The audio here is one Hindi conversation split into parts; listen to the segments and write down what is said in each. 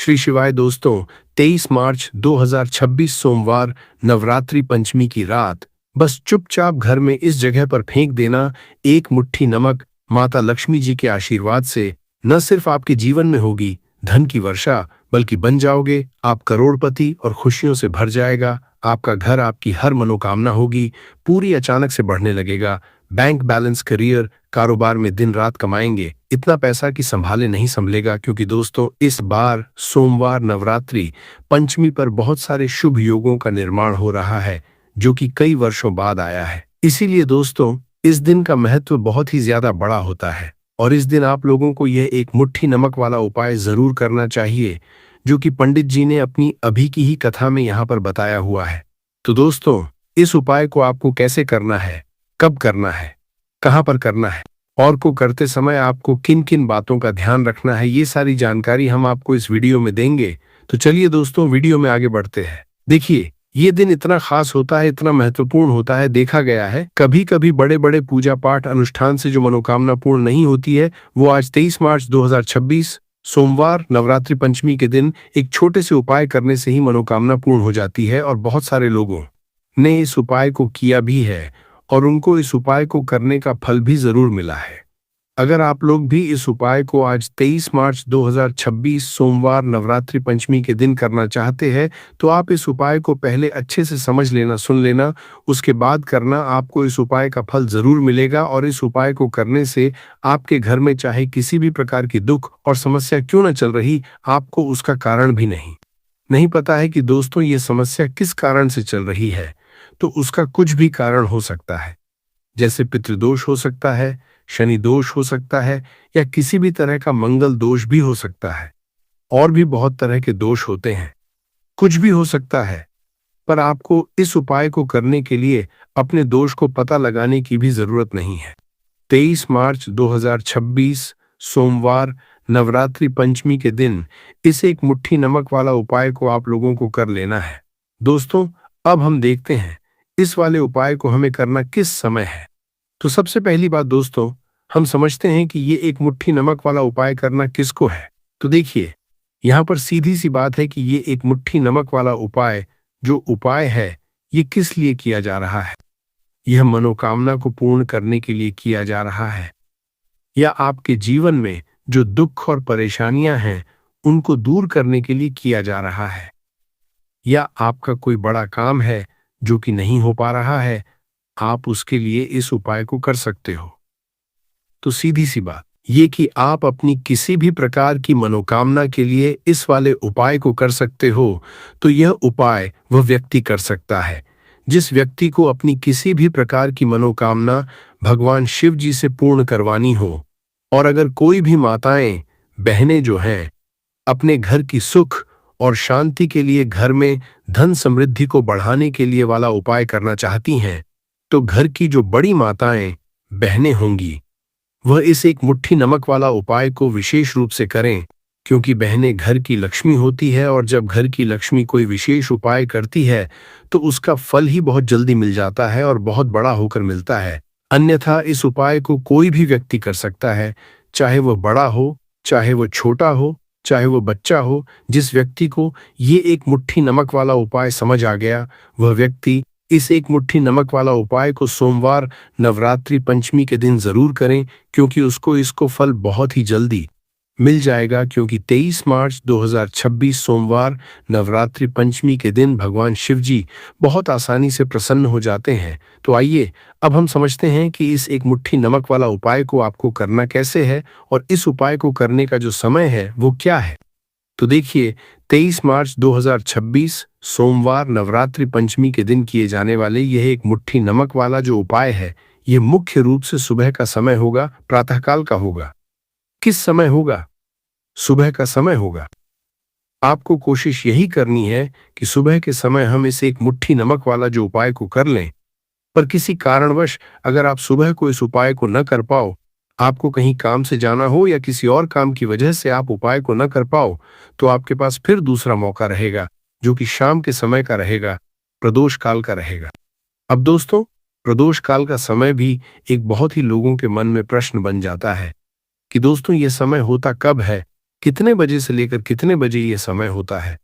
श्री शिवाय दोस्तों, 23 मार्च 2026 सोमवार नवरात्रि पंचमी की रात बस चुपचाप घर में इस जगह पर फेंक देना एक मुट्ठी नमक माता लक्ष्मी जी के आशीर्वाद से न सिर्फ आपके जीवन में होगी धन की वर्षा, बल्कि बन जाओगे आप करोड़पति और खुशियों से भर जाएगा आपका घर, आपकी हर मनोकामना होगी पूरी, अचानक से बढ़ने लगेगा। बैंक बैलेंस, करियर, कारोबार में दिन रात कमाएंगे इतना पैसा कि संभाले नहीं संभलेगा। क्योंकि दोस्तों, इस बार सोमवार नवरात्रि पंचमी पर बहुत सारे शुभ योगों का निर्माण हो रहा है जो कि कई वर्षों बाद आया है। इसीलिए दोस्तों, इस दिन का महत्व बहुत ही ज्यादा बड़ा होता है और इस दिन आप लोगों को यह एक मुट्ठी नमक वाला उपाय जरूर करना चाहिए जो कि पंडित जी ने अपनी अभी की ही कथा में यहाँ पर बताया हुआ है। तो दोस्तों, इस उपाय को आपको कैसे करना है, कब करना है, कहाँ पर करना है और को करते समय आपको किन किन बातों का ध्यान रखना है, ये सारी जानकारी हम आपको इस वीडियो में देंगे। तो चलिए दोस्तों, वीडियो में आगे बढ़ते हैं। देखिए, ये दिन इतना खास होता है, इतना महत्वपूर्ण होता है। देखा गया है कभी कभी बड़े बड़े पूजा पाठ अनुष्ठान से जो मनोकामना पूर्ण नहीं होती है, वो आज 23 मार्च 2026 सोमवार नवरात्रि पंचमी के दिन एक छोटे से उपाय करने से ही मनोकामना पूर्ण हो जाती है। और बहुत सारे लोगों ने इस उपाय को किया भी है और उनको इस उपाय को करने का फल भी जरूर मिला है। अगर आप लोग भी इस उपाय को आज 23 मार्च 2026 सोमवार नवरात्रि पंचमी के दिन करना चाहते हैं, तो आप इस उपाय को पहले अच्छे से समझ लेना, सुन लेना, उसके बाद करना। आपको इस उपाय का फल जरूर मिलेगा और इस उपाय को करने से आपके घर में चाहे किसी भी प्रकार की दुख और समस्या क्यों न चल रही, आपको उसका कारण भी नहीं पता है कि दोस्तों ये समस्या किस कारण से चल रही है। तो उसका कुछ भी कारण हो सकता है, जैसे पितृदोष हो सकता है, शनि दोष हो सकता है, या किसी भी तरह का मंगल दोष भी हो सकता है। और भी बहुत तरह के दोष होते हैं, कुछ भी हो सकता है। पर आपको इस उपाय को करने के लिए अपने दोष को पता लगाने की भी जरूरत नहीं है। 23 मार्च 2026 सोमवार नवरात्रि पंचमी के दिन इस एक मुट्ठी नमक वाला उपाय को आप लोगों को कर लेना है। दोस्तों, अब हम देखते हैं इस वाले उपाय को हमें करना किस समय है। तो सबसे पहली बात दोस्तों, हम समझते हैं कि ये एक मुट्ठी नमक वाला उपाय करना किसको है। तो देखिए, यहाँ पर सीधी सी बात है कि ये एक मुट्ठी नमक वाला उपाय जो उपाय है, ये किस लिए किया जा रहा है। यह मनोकामना को पूर्ण करने के लिए किया जा रहा है, या आपके जीवन में जो दुख और परेशानियां हैं उनको दूर करने के लिए किया जा रहा है, या आपका कोई बड़ा काम है जो कि नहीं हो पा रहा है, आप उसके लिए इस उपाय को कर सकते हो। तो सीधी सी बात ये कि आप अपनी किसी भी प्रकार की मनोकामना के लिए इस वाले उपाय को कर सकते हो। तो यह उपाय वह व्यक्ति कर सकता है जिस व्यक्ति को अपनी किसी भी प्रकार की मनोकामना भगवान शिव जी से पूर्ण करवानी हो। और अगर कोई भी माताएं, बहनें जो हैं अपने घर की सुख और शांति के लिए, घर में धन समृद्धि को बढ़ाने के लिए वाला उपाय करना चाहती हैं, तो घर की जो बड़ी माताएं, बहनें होंगी, वह इस एक मुट्ठी नमक वाला उपाय को विशेष रूप से करें। क्योंकि बहनें घर की लक्ष्मी होती है और जब घर की लक्ष्मी कोई विशेष उपाय करती है तो उसका फल ही बहुत जल्दी मिल जाता है और बहुत बड़ा होकर मिलता है। अन्यथा इस उपाय को कोई भी व्यक्ति कर सकता है, चाहे वह बड़ा हो, चाहे वह छोटा हो, चाहे वो बच्चा हो। जिस व्यक्ति को ये एक मुट्ठी नमक वाला उपाय समझ आ गया, वह व्यक्ति इस एक मुट्ठी नमक वाला उपाय को सोमवार नवरात्रि पंचमी के दिन जरूर करें, क्योंकि उसको इसको फल बहुत ही जल्दी मिल जाएगा। क्योंकि 23 मार्च 2026 सोमवार नवरात्रि पंचमी के दिन भगवान शिव जी बहुत आसानी से प्रसन्न हो जाते हैं। तो आइए अब हम समझते हैं कि इस एक मुट्ठी नमक वाला उपाय को आपको करना कैसे है और इस उपाय को करने का जो समय है वो क्या है। तो देखिए, 23 मार्च 2026 सोमवार नवरात्रि पंचमी के दिन किए जाने वाले यह एक मुट्ठी नमक वाला जो उपाय है, ये मुख्य रूप से सुबह का समय होगा, प्रातःकाल का होगा। किस समय होगा? सुबह का समय होगा। आपको कोशिश यही करनी है कि सुबह के समय हम इस एक मुट्ठी नमक वाला जो उपाय को कर लें। पर किसी कारणवश अगर आप सुबह को इस उपाय को न कर पाओ, आपको कहीं काम से जाना हो या किसी और काम की वजह से आप उपाय को न कर पाओ, तो आपके पास फिर दूसरा मौका रहेगा जो कि शाम के समय का रहेगा, प्रदोष काल का रहेगा। अब दोस्तों, प्रदोष काल का समय भी एक बहुत ही लोगों के मन में प्रश्न बन जाता है कि दोस्तों ये समय होता कब है कितने बजे से लेकर कितने बजे ये समय होता है,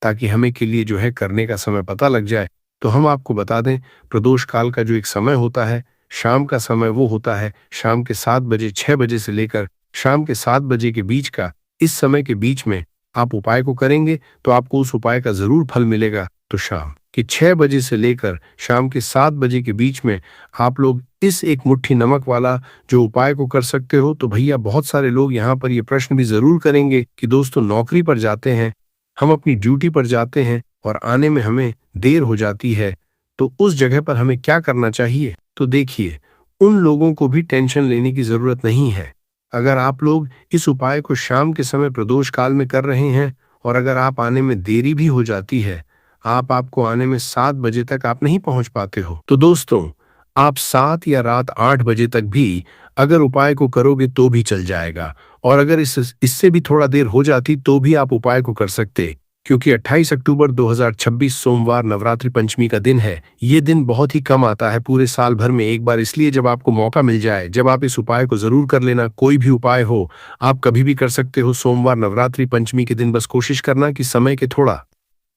ताकि हमें के लिए जो है करने का समय पता लग जाए। तो हम आपको बता दें, प्रदोष काल का जो एक समय होता है, शाम का समय वो होता है शाम के 7 बजे 6 बजे से लेकर शाम के 7 बजे के बीच का। इस समय के बीच में आप उपाय को करेंगे तो आपको उस उपाय का जरूर फल मिलेगा। तो शाम के 6 बजे से लेकर शाम के 7 बजे के बीच में आप लोग इस एक मुट्ठी नमक वाला जो उपाय को कर सकते हो। तो भैया बहुत सारे लोग यहाँ पर ये प्रश्न भी जरूर करेंगे कि दोस्तों नौकरी पर जाते हैं, हम अपनी ड्यूटी पर जाते हैं और आने में हमें देर हो जाती है, तो उस जगह पर हमें क्या करना चाहिए? तो देखिए, उन लोगों को भी टेंशन लेने की जरूरत नहीं है। अगर आप लोग इस उपाय को शाम के समय प्रदोष काल में कर रहे हैं और अगर आप आने में देरी भी हो जाती है, आपको आने में 7 बजे तक आप नहीं पहुंच पाते हो, तो दोस्तों आप 7 या रात 8 बजे तक भी अगर उपाय को करोगे तो भी चल जाएगा। और अगर इससे भी थोड़ा देर हो जाती तो भी आप उपाय को कर सकते, क्योंकि 28 अक्टूबर 2026 सोमवार नवरात्रि पंचमी का दिन है। ये दिन बहुत ही कम आता है पूरे साल भर में एक बार, इसलिए जब आपको मौका मिल जाए, जब आप इस उपाय को जरूर कर लेना। कोई भी उपाय हो, आप कभी भी कर सकते हो सोमवार नवरात्रि पंचमी के दिन। बस कोशिश करना कि समय के थोड़ा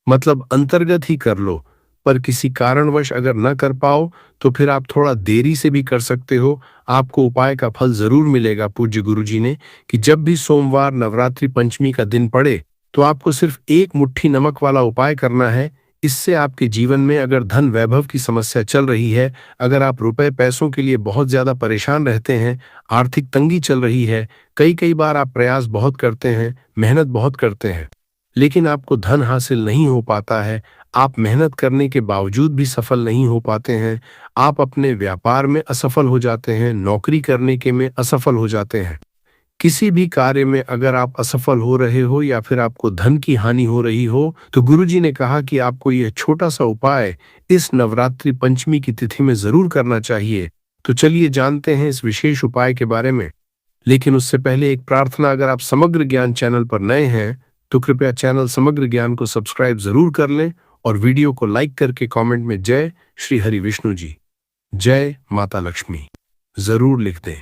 अंतर्गत ही कर लो, पर किसी कारणवश अगर न कर पाओ तो फिर आप थोड़ा देरी से भी कर सकते हो। आपको उपाय का फल जरूर मिलेगा। पूज्य गुरुजी ने कि जब भी सोमवार नवरात्रि पंचमी का दिन पड़े तो आपको सिर्फ एक मुट्ठी नमक वाला उपाय करना है। इससे आपके जीवन में अगर धन वैभव की समस्या चल रही है, अगर आप रुपए पैसों के लिए बहुत ज्यादा परेशान रहते हैं, आर्थिक तंगी चल रही है, कई कई बार आप प्रयास बहुत करते हैं, मेहनत बहुत करते हैं, लेकिन आपको धन हासिल नहीं हो पाता है, आप मेहनत करने के बावजूद भी सफल नहीं हो पाते हैं, आप अपने व्यापार में असफल हो जाते हैं, नौकरी करने के में असफल हो जाते हैं, किसी भी कार्य में अगर आप असफल हो रहे हो या फिर आपको धन की हानि हो रही हो, तो गुरुजी ने कहा कि आपको यह छोटा सा उपाय इस नवरात्रि पंचमी की तिथि में जरूर करना चाहिए। तो चलिए जानते हैं इस विशेष उपाय के बारे में। लेकिन उससे पहले एक प्रार्थना, अगर आप समग्र ज्ञान चैनल पर नए हैं तो कृपया चैनल समग्र ज्ञान को सब्सक्राइब जरूर कर लें और वीडियो को लाइक करके कमेंट में जय श्री हरि विष्णु जी, जय माता लक्ष्मी जरूर लिख दें,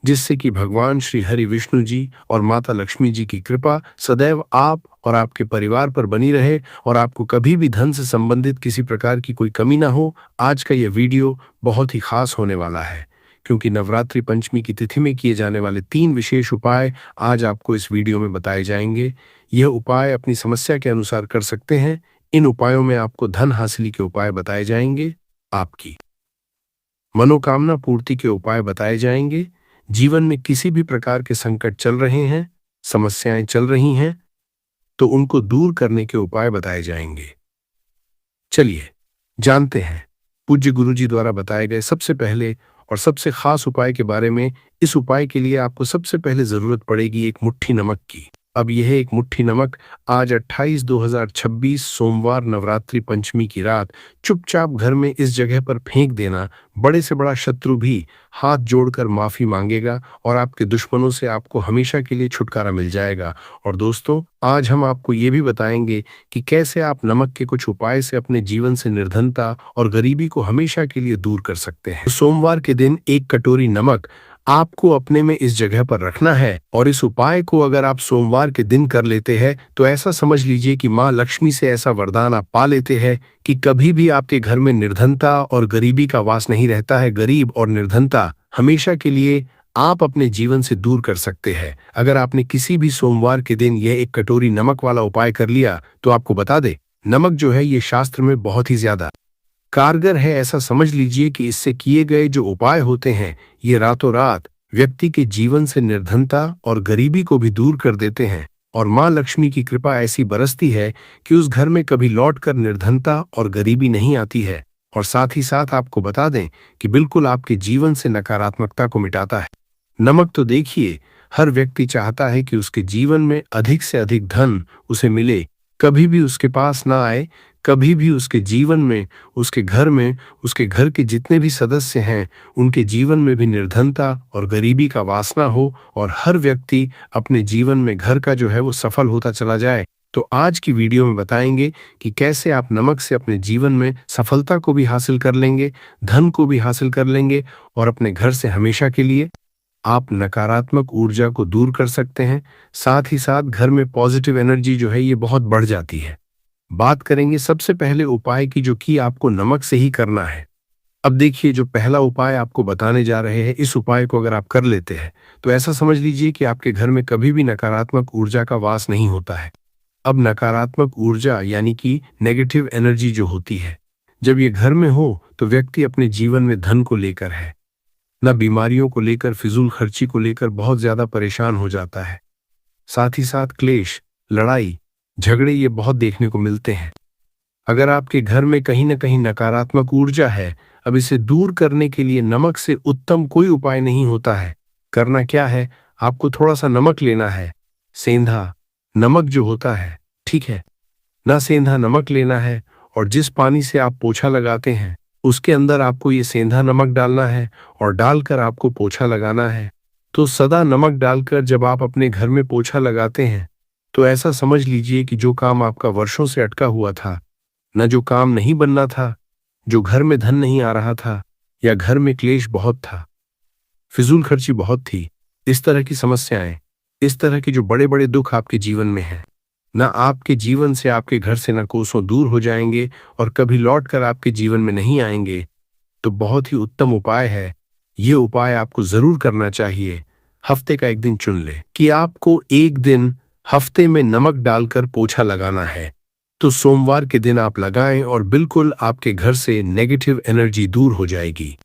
जिससे कि भगवान श्री हरि विष्णु जी और माता लक्ष्मी जी की कृपा सदैव आप और आपके परिवार पर बनी रहे और आपको कभी भी धन से संबंधित किसी प्रकार की कोई कमी ना हो। आज का यह वीडियो बहुत ही खास होने वाला है, क्योंकि नवरात्रि पंचमी की तिथि में किए जाने वाले 3 विशेष उपाय आज आपको इस वीडियो में बताए जाएंगे। यह उपाय अपनी समस्या के अनुसार कर सकते हैं। इन उपायों में आपको धन हासिल के उपाय बताए जाएंगे, आपकी मनोकामना पूर्ति के उपाय बताए जाएंगे, जीवन में किसी भी प्रकार के संकट चल रहे हैं, समस्याएं चल रही हैं, तो उनको दूर करने के उपाय बताए जाएंगे। चलिए जानते हैं पूज्य गुरुजी द्वारा बताए गए सबसे पहले और सबसे खास उपाय के बारे में। इस उपाय के लिए आपको सबसे पहले जरूरत पड़ेगी एक मुट्ठी नमक की। अब यह एक मुट्ठी नमक आज 28/2026 सोमवार नवरात्रि पंचमी की रात चुपचाप घर में इस जगह पर फेंक देना। बड़े से बड़ा शत्रु भी हाथ जोड़कर माफी मांगेगा और आपके दुश्मनों से आपको हमेशा के लिए छुटकारा मिल जाएगा। और दोस्तों, आज हम आपको ये भी बताएंगे कि कैसे आप नमक के कुछ उपाय से अपने जीवन से निर्धनता और गरीबी को हमेशा के लिए दूर कर सकते हैं। सोमवार के दिन एक कटोरी नमक आपको अपने में इस जगह पर रखना है और इस उपाय को अगर आप सोमवार के दिन कर लेते हैं तो ऐसा समझ लीजिए कि माँ लक्ष्मी से ऐसा वरदान आप पा लेते हैं कि कभी भी आपके घर में निर्धनता और गरीबी का वास नहीं रहता है। गरीब और निर्धनता हमेशा के लिए आप अपने जीवन से दूर कर सकते हैं। अगर आपने किसी भी सोमवार के दिन यह एक कटोरी नमक वाला उपाय कर लिया तो आपको बता दे, नमक जो है ये शास्त्र में बहुत ही ज्यादा कारगर है। ऐसा समझ लीजिए कि इससे किए गए जो उपाय होते हैं ये रातों रात व्यक्ति के जीवन से निर्धनता और गरीबी को भी दूर कर देते हैं और माँ लक्ष्मी की कृपा ऐसी बरसती है कि उस घर में कभी लौटकर निर्धनता और गरीबी नहीं आती है। और साथ ही साथ आपको बता दें कि बिल्कुल आपके जीवन से नकारात्मकता को मिटाता है। नमक तो देखिए, हर व्यक्ति चाहता है कि उसके जीवन में अधिक से अधिक धन उसे मिले, कभी भी उसके पास ना आए, कभी भी उसके जीवन में, उसके घर में, उसके घर के जितने भी सदस्य हैं उनके जीवन में भी निर्धनता और गरीबी का वास ना हो और हर व्यक्ति अपने जीवन में घर का जो है वो सफल होता चला जाए। तो आज की वीडियो में बताएंगे कि कैसे आप नमक से अपने जीवन में सफलता को भी हासिल कर लेंगे, धन को भी हासिल कर लेंगे और अपने घर से हमेशा के लिए आप नकारात्मक ऊर्जा को दूर कर सकते हैं। साथ ही साथ घर में पॉजिटिव एनर्जी जो है ये बहुत बढ़ जाती है। बात करेंगे सबसे पहले उपाय की, जो कि आपको नमक से ही करना है। अब देखिए, जो पहला उपाय आपको बताने जा रहे हैं, इस उपाय को अगर आप कर लेते हैं तो ऐसा समझ लीजिए कि आपके घर में कभी भी नकारात्मक ऊर्जा का वास नहीं होता है। अब नकारात्मक ऊर्जा यानी कि नेगेटिव एनर्जी जो होती है, जब ये घर में हो तो व्यक्ति अपने जीवन में धन को लेकर है, न बीमारियों को लेकर, फिजूल खर्ची को लेकर बहुत ज्यादा परेशान हो जाता है। साथ ही साथ क्लेश, लड़ाई, झगड़े ये बहुत देखने को मिलते हैं। अगर आपके घर में कहीं ना कहीं नकारात्मक ऊर्जा है, अब इसे दूर करने के लिए नमक से उत्तम कोई उपाय नहीं होता है। करना क्या है, आपको थोड़ा सा नमक लेना है, सेंधा नमक जो होता है, ठीक है ना, सेंधा नमक लेना है। और जिस पानी से आप पोछा लगाते हैं उसके अंदर आपको ये सेंधा नमक डालना है और डालकर आपको पोछा लगाना है। तो सदा नमक डालकर जब आप अपने घर में पोछा लगाते हैं तो ऐसा समझ लीजिए कि जो काम आपका वर्षों से अटका हुआ था, न जो काम नहीं बनना था, जो घर में धन नहीं आ रहा था, या घर में क्लेश बहुत था, फिजूल खर्ची बहुत थी, इस तरह की समस्याएं, इस तरह के जो बड़े बड़े दुख आपके जीवन में हैं, ना आपके जीवन से, आपके घर से न कोसों दूर हो जाएंगे और कभी लौट कर आपके जीवन में नहीं आएंगे। तो बहुत ही उत्तम उपाय है, ये उपाय आपको जरूर करना चाहिए। हफ्ते का एक दिन चुन ले कि आपको एक दिन हफ्ते में नमक डालकर पोछा लगाना है। तो सोमवार के दिन आप लगाएं और बिल्कुल आपके घर से नेगेटिव एनर्जी दूर हो जाएगी।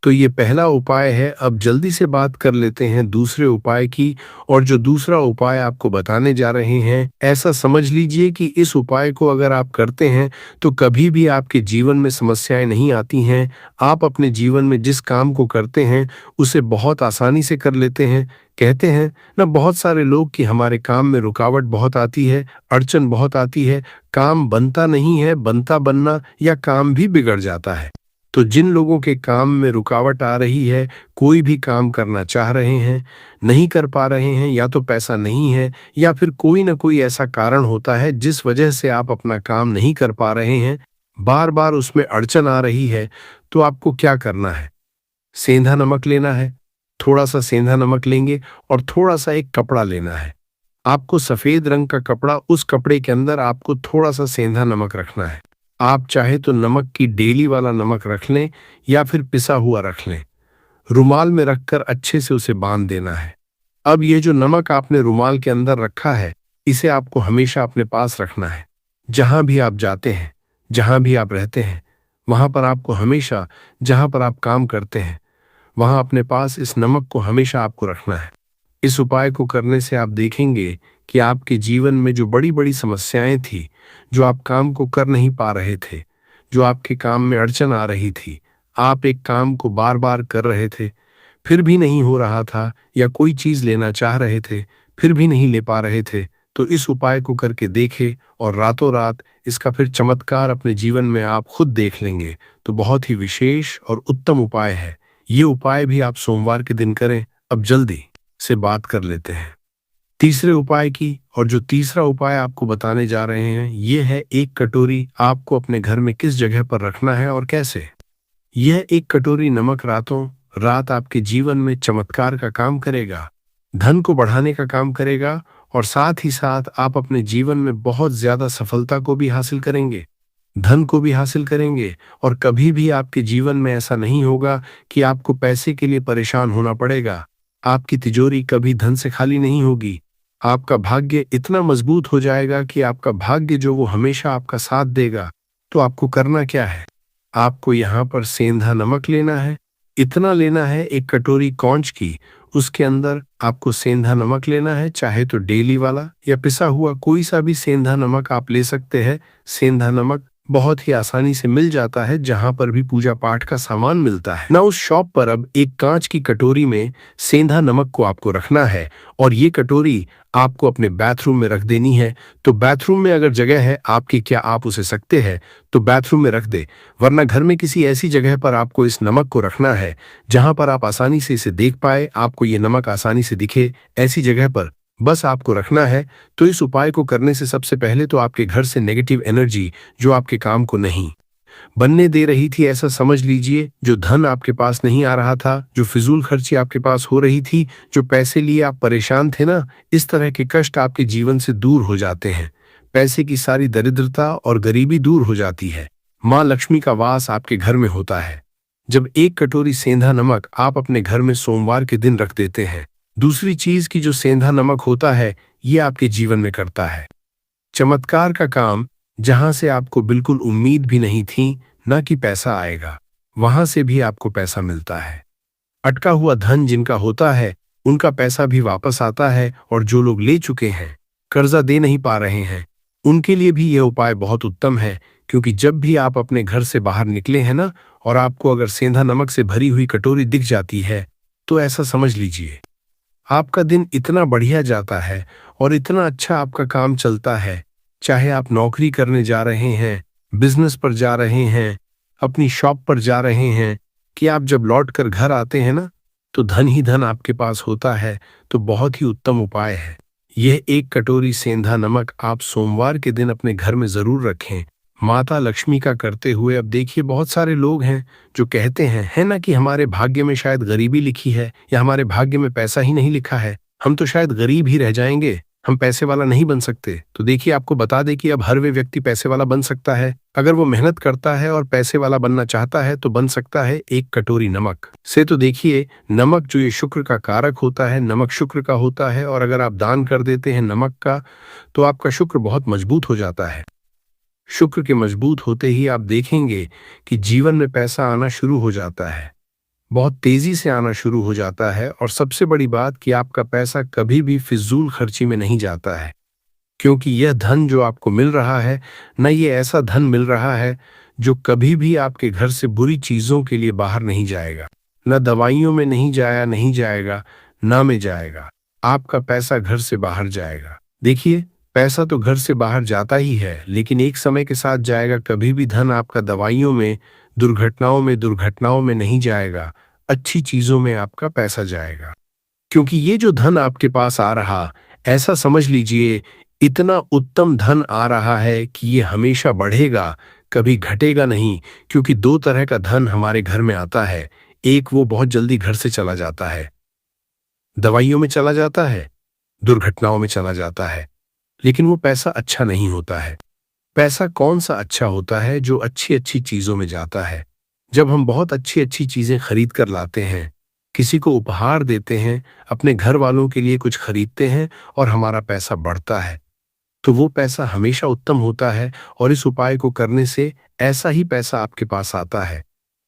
तो ये पहला उपाय है। अब जल्दी से बात कर लेते हैं दूसरे उपाय की। और जो दूसरा उपाय आपको बताने जा रहे हैं, ऐसा समझ लीजिए कि इस उपाय को अगर आप करते हैं तो कभी भी आपके जीवन में समस्याएं नहीं आती हैं। आप अपने जीवन में जिस काम को करते हैं उसे बहुत आसानी से कर लेते हैं। कहते हैं ना बहुत सारे लोग कि हमारे काम में रुकावट बहुत आती है, अड़चन बहुत आती है, काम बनता नहीं है, बनता बनना या काम भी बिगड़ जाता है। तो जिन लोगों के काम में रुकावट आ रही है, कोई भी काम करना चाह रहे हैं, नहीं कर पा रहे हैं, या तो पैसा नहीं है या फिर कोई ना कोई ऐसा कारण होता है जिस वजह से आप अपना काम नहीं कर पा रहे हैं, बार बार उसमें अड़चन आ रही है, तो आपको क्या करना है, सेंधा नमक लेना है। थोड़ा सा सेंधा नमक लेंगे और थोड़ा सा एक कपड़ा लेना है। आपको सफेद रंग का कपड़ा, उस कपड़े के अंदर आपको थोड़ा सा सेंधा नमक रखना है। आप चाहे तो नमक की डेली वाला नमक रख लें या फिर पिसा हुआ रख लें। रुमाल में रखकर अच्छे से उसे बांध देना है। अब ये जो नमक आपने रुमाल के अंदर रखा है, इसे आपको हमेशा अपने पास रखना है। जहां भी आप जाते हैं, जहां भी आप रहते हैं, वहां पर आपको हमेशा, जहां पर आप काम करते हैं, वहां अपने पास इस नमक को हमेशा आपको रखना है। इस उपाय को करने से आप देखेंगे कि आपके जीवन में जो बड़ी बड़ी समस्याएं थी, जो आप काम को कर नहीं पा रहे थे, जो आपके काम में अड़चन आ रही थी, आप एक काम को बार बार कर रहे थे, फिर भी नहीं हो रहा था, या कोई चीज लेना चाह रहे थे, फिर भी नहीं ले पा रहे थे, तो इस उपाय को करके देखे और रातों रात इसका फिर चमत्कार अपने जीवन में आप खुद देख लेंगे। तो बहुत ही विशेष और उत्तम उपाय है। ये उपाय भी आप सोमवार के दिन करें। अब जल्दी से बात कर लेते हैं तीसरे उपाय की। और जो तीसरा उपाय आपको बताने जा रहे हैं, ये है एक कटोरी आपको अपने घर में किस जगह पर रखना है और कैसे। यह एक कटोरी नमक रातों रात आपके जीवन में चमत्कार का काम करेगा, धन को बढ़ाने का काम करेगा, और साथ ही साथ आप अपने जीवन में बहुत ज्यादा सफलता को भी हासिल करेंगे, धन को भी हासिल करेंगे। और कभी भी आपके जीवन में ऐसा नहीं होगा कि आपको पैसे के लिए परेशान होना पड़ेगा। आपकी तिजोरी कभी धन से खाली नहीं होगी। आपका भाग्य इतना मजबूत हो जाएगा कि आपका भाग्य जो वो हमेशा आपका साथ देगा। तो आपको करना क्या है, आपको यहाँ पर सेंधा नमक लेना है। इतना लेना है, एक कटोरी कौंच की, उसके अंदर आपको सेंधा नमक लेना है। चाहे तो डेली वाला या पिसा हुआ कोई सा भी सेंधा नमक आप ले सकते हैं। सेंधा नमक बहुत ही आसानी से मिल जाता है, जहां पर भी पूजा पाठ का सामान मिलता है ना, उस शॉप पर। अब एक कांच की कटोरी में सेंधा नमक को आपको रखना है और ये कटोरी आपको अपने बाथरूम में रख देनी है। तो बाथरूम में अगर जगह है आपकी, क्या आप उसे सकते हैं तो बाथरूम में रख दे, वरना घर में किसी ऐसी जगह पर आपको इस नमक को रखना है जहां पर आप आसानी से इसे देख पाए, आपको ये नमक आसानी से दिखे, ऐसी जगह पर बस आपको रखना है। तो इस उपाय को करने से सबसे पहले तो आपके घर से नेगेटिव एनर्जी जो आपके काम को नहीं बनने दे रही थी, ऐसा समझ लीजिए। जो धन आपके पास नहीं आ रहा था, जो फिजूल खर्ची आपके पास हो रही थी, जो पैसे लिए आप परेशान थे ना, इस तरह के कष्ट आपके जीवन से दूर हो जाते हैं। पैसे की सारी दरिद्रता और गरीबी दूर हो जाती है। माँ लक्ष्मी का वास आपके घर में होता है। जब एक कटोरी सेंधा नमक आप अपने घर में सोमवार के दिन रख देते हैं, दूसरी चीज की जो सेंधा नमक होता है, ये आपके जीवन में करता है चमत्कार का काम। जहां से आपको बिल्कुल उम्मीद भी नहीं थी ना कि पैसा आएगा, वहां से भी आपको पैसा मिलता है। अटका हुआ धन जिनका होता है, उनका पैसा भी वापस आता है। और जो लोग ले चुके हैं, कर्जा दे नहीं पा रहे हैं, उनके लिए भी यह उपाय बहुत उत्तम है। क्योंकि जब भी आप अपने घर से बाहर निकले हैं ना, और आपको अगर सेंधा नमक से भरी हुई कटोरी दिख जाती है, तो ऐसा समझ लीजिए आपका दिन इतना बढ़िया जाता है और इतना अच्छा आपका काम चलता है। चाहे आप नौकरी करने जा रहे हैं, बिजनेस पर जा रहे हैं, अपनी शॉप पर जा रहे हैं, कि आप जब लौट कर घर आते हैं ना, तो धन ही धन आपके पास होता है। तो बहुत ही उत्तम उपाय है यह। एक कटोरी सेंधा नमक आप सोमवार के दिन अपने घर में जरूर रखें, माता लक्ष्मी का करते हुए। अब देखिए, बहुत सारे लोग हैं जो कहते हैं, है ना, कि हमारे भाग्य में शायद गरीबी लिखी है, या हमारे भाग्य में पैसा ही नहीं लिखा है, हम तो शायद गरीब ही रह जाएंगे, हम पैसे वाला नहीं बन सकते। तो देखिए, आपको बता दें कि अब हर वे व्यक्ति पैसे वाला बन सकता है। अगर वो मेहनत करता है और पैसे वाला बनना चाहता है, तो बन सकता है एक कटोरी नमक से। तो देखिए, नमक जो ये शुक्र का कारक होता है, नमक शुक्र का होता है। और अगर आप दान कर देते हैं नमक का, तो आपका शुक्र बहुत मजबूत हो जाता है। शुक्र के मजबूत होते ही आप देखेंगे कि जीवन में पैसा आना शुरू हो जाता है, बहुत तेजी से आना शुरू हो जाता है। और सबसे बड़ी बात कि आपका पैसा कभी भी फिजूल खर्ची में नहीं जाता है। क्योंकि यह धन जो आपको मिल रहा है न, ये ऐसा धन मिल रहा है जो कभी भी आपके घर से बुरी चीजों के लिए बाहर नहीं जाएगा, न दवाइयों में नहीं जाएगा, ना में जाएगा। आपका पैसा घर से बाहर जाएगा। देखिए, पैसा तो घर से बाहर जाता ही है, लेकिन एक समय के साथ जाएगा। कभी भी धन आपका दवाइयों में, दुर्घटनाओं में नहीं जाएगा, अच्छी चीजों में आपका पैसा जाएगा। क्योंकि ये जो धन आपके पास आ रहा, ऐसा समझ लीजिए इतना उत्तम धन आ रहा है कि ये हमेशा बढ़ेगा, कभी घटेगा नहीं। क्योंकि दो तरह का धन हमारे घर में आता है। एक वो बहुत जल्दी घर से चला जाता है, दवाइयों में चला जाता है, दुर्घटनाओं में चला जाता है, लेकिन वो पैसा अच्छा नहीं होता है। पैसा कौन सा अच्छा होता है? जो अच्छी अच्छी चीजों में जाता है। जब हम बहुत अच्छी अच्छी चीजें खरीद कर लाते हैं, किसी को उपहार देते हैं, अपने घर वालों के लिए कुछ खरीदते हैं, और हमारा पैसा बढ़ता है, तो वो पैसा हमेशा उत्तम होता है। और इस उपाय को करने से ऐसा ही पैसा आपके पास आता है।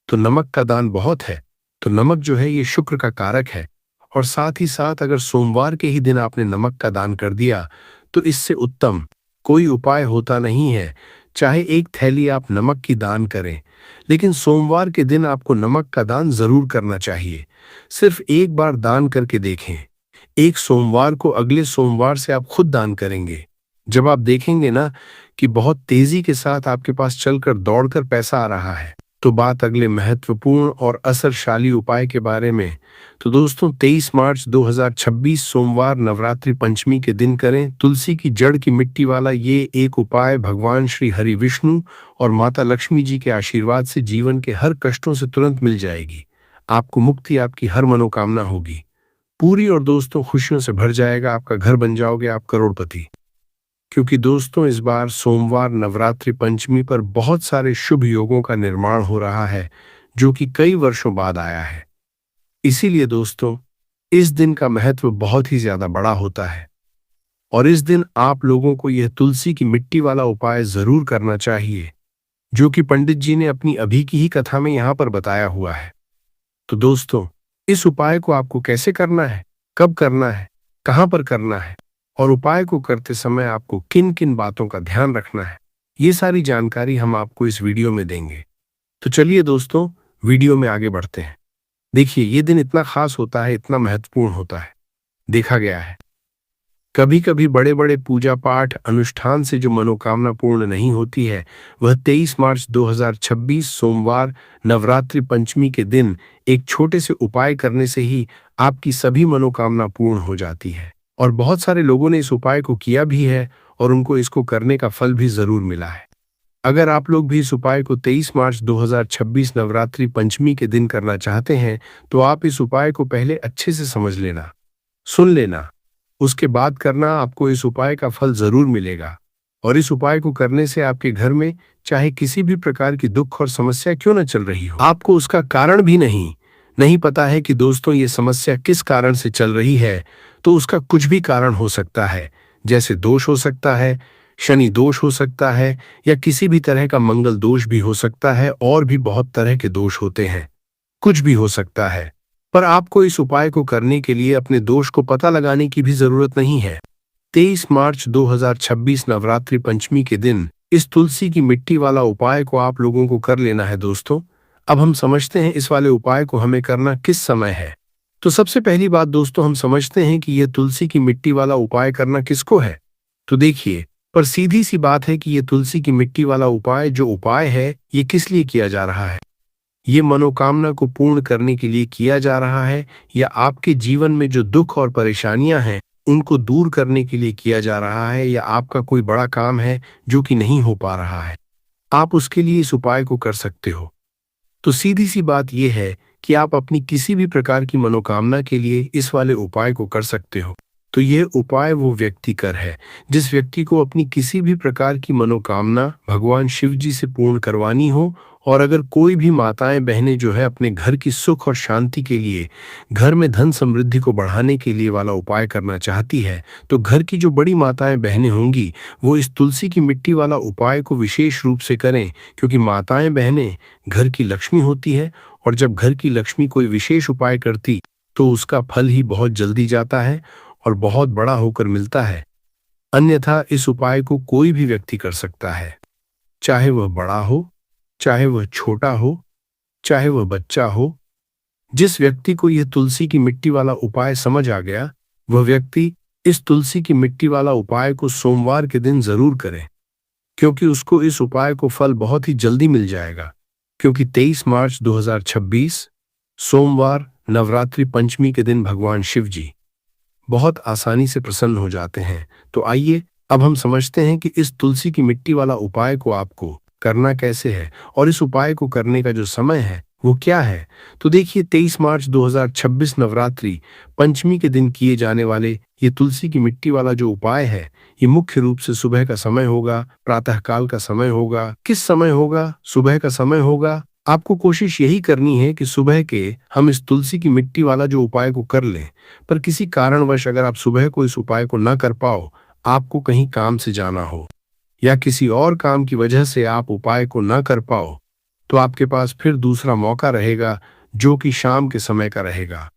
तो नमक का दान बहुत है। तो नमक जो है ये शुक्र का कारक है। और साथ ही साथ अगर सोमवार के ही दिन आपने नमक का दान कर दिया, तो इससे उत्तम कोई उपाय होता नहीं है। चाहे एक थैली आप नमक की दान करें, लेकिन सोमवार के दिन आपको नमक का दान जरूर करना चाहिए। सिर्फ एक बार दान करके देखें। एक सोमवार को अगले सोमवार से आप खुद दान करेंगे। जब आप देखेंगे ना कि बहुत तेजी के साथ आपके पास चलकर दौड़कर पैसा आ रहा है, तो बात अगले महत्वपूर्ण और असरशाली उपाय के बारे में। तो दोस्तों, 23 मार्च 2026 सोमवार नवरात्रि पंचमी के दिन करें तुलसी की जड़ की मिट्टी वाला ये एक उपाय। भगवान श्री हरि विष्णु और माता लक्ष्मी जी के आशीर्वाद से जीवन के हर कष्टों से तुरंत मिल जाएगी। आपको मुक्ति, आपकी हर मनोकामना होगी पूरी, और दोस्तों खुशियों से भर जाएगा। आपका घर बन जाओगे आप करोड़पति। क्योंकि दोस्तों, इस बार सोमवार नवरात्रि पंचमी पर बहुत सारे शुभ योगों का निर्माण हो रहा है, जो कि कई वर्षों बाद आया है। इसीलिए दोस्तों, इस दिन का महत्व बहुत ही ज्यादा बड़ा होता है। और इस दिन आप लोगों को यह तुलसी की मिट्टी वाला उपाय जरूर करना चाहिए, जो कि पंडित जी ने अपनी अभी की ही कथा में यहाँ पर बताया हुआ है। तो दोस्तों, इस उपाय को आपको कैसे करना है, कब करना है, कहाँ पर करना है, और उपाय को करते समय आपको किन किन बातों का ध्यान रखना है, ये सारी जानकारी हम आपको इस वीडियो में देंगे। तो चलिए दोस्तों, वीडियो में आगे बढ़ते हैं। देखिए, ये दिन इतना खास होता है, इतना महत्वपूर्ण होता है। देखा गया है कभी कभी बड़े बड़े पूजा पाठ अनुष्ठान से जो मनोकामना पूर्ण नहीं होती है, वह 23 मार्च 2026 सोमवार नवरात्रि पंचमी के दिन एक छोटे से उपाय करने से ही आपकी सभी मनोकामना पूर्ण हो जाती है। और बहुत सारे लोगों ने इस उपाय को किया भी है, और उनको इसको करने का फल भी जरूर मिला है। अगर आप लोग भी इस उपाय को 23 मार्च 2026 नवरात्रि पंचमी के दिन करना चाहते हैं, तो आप इस उपाय को पहले अच्छे से समझ लेना, सुन लेना। उसके बाद करना, आपको इस उपाय का फल जरूर मिलेगा। और इस उपाय को करने से आपके घर में चाहे किसी भी प्रकार की दुख और समस्या क्यों न चल रही हो, आपको उसका कारण भी नहीं नहीं पता है कि दोस्तों ये समस्या किस कारण से चल रही है, तो उसका कुछ भी कारण हो सकता है। जैसे दोष हो सकता है, शनि दोष हो सकता है, या किसी भी तरह का मंगल दोष भी हो सकता है, और भी बहुत तरह के दोष होते हैं। कुछ भी हो सकता है। पर आपको इस उपाय को करने के लिए अपने दोष को पता लगाने की भी जरूरत नहीं है। 23 मार्च 2026 नवरात्रि पंचमी के दिन इस तुलसी की मिट्टी वाला उपाय को आप लोगों को कर लेना है दोस्तों। अब हम समझते हैं इस वाले उपाय को हमें करना किस समय है। तो सबसे पहली बात दोस्तों, हम समझते हैं कि यह तुलसी की मिट्टी वाला उपाय करना किसको है। तो देखिए, पर सीधी सी बात है कि यह तुलसी की मिट्टी वाला उपाय जो उपाय है, ये किस लिए किया जा रहा है। ये मनोकामना को पूर्ण करने के लिए किया जा रहा है, या आपके जीवन में जो दुख और परेशानियां हैं उनको दूर करने के लिए किया जा रहा है, या आपका कोई बड़ा काम है जो कि नहीं हो पा रहा है, आप उसके लिए इस उपाय को कर सकते हो। तो सीधी सी बात यह है कि आप अपनी किसी भी प्रकार की मनोकामना के लिए इस वाले उपाय को कर सकते हो। तो यह उपाय वो व्यक्ति कर है जिस व्यक्ति को अपनी किसी भी प्रकार की मनोकामना भगवान शिव जी से पूर्ण करवानी हो। और अगर कोई भी माताएं बहनें जो है अपने घर की सुख और शांति के लिए, घर में धन समृद्धि को बढ़ाने के लिए वाला उपाय करना चाहती है, तो घर की जो बड़ी माताएं बहनें होंगी वो इस तुलसी की मिट्टी वाला उपाय को विशेष रूप से करें। क्योंकि माताएं बहनें घर की लक्ष्मी होती है, और जब घर की लक्ष्मी कोई विशेष उपाय करती तो उसका फल ही बहुत जल्दी जाता है और बहुत बड़ा होकर मिलता है। अन्यथा इस उपाय को कोई भी व्यक्ति कर सकता है, चाहे वह बड़ा हो, चाहे वह छोटा हो, चाहे वह बच्चा हो। जिस व्यक्ति को यह तुलसी की मिट्टी वाला उपाय समझ आ गया, वह व्यक्ति इस तुलसी की मिट्टी वाला उपाय को सोमवार के दिन जरूर करे, क्योंकि उसको इस उपाय को फल बहुत ही जल्दी मिल जाएगा। क्योंकि 23 मार्च 2026 सोमवार नवरात्रि पंचमी के दिन भगवान शिव जी बहुत आसानी से प्रसन्न हो जाते हैं। तो आइए अब हम समझते हैं कि इस तुलसी की मिट्टी वाला उपाय को आपको करना कैसे है, और इस उपाय को करने का जो समय है वो क्या है। तो देखिए, 23 मार्च 2026 नवरात्रि पंचमी के दिन किए जाने वाले ये तुलसी की मिट्टी वाला जो उपाय है, ये मुख्य रूप से सुबह का समय होगा, प्रातःकाल का समय होगा। किस समय होगा? सुबह का समय होगा। आपको कोशिश यही करनी है कि सुबह के हम इस तुलसी की मिट्टी वाला जो उपाय को कर लें। पर किसी कारणवश अगर आप सुबह को इस उपाय को न कर पाओ, आपको कहीं काम से जाना हो या किसी और काम की वजह से आप उपाय को न कर पाओ, तो आपके पास फिर दूसरा मौका रहेगा, जो कि शाम के समय का रहेगा,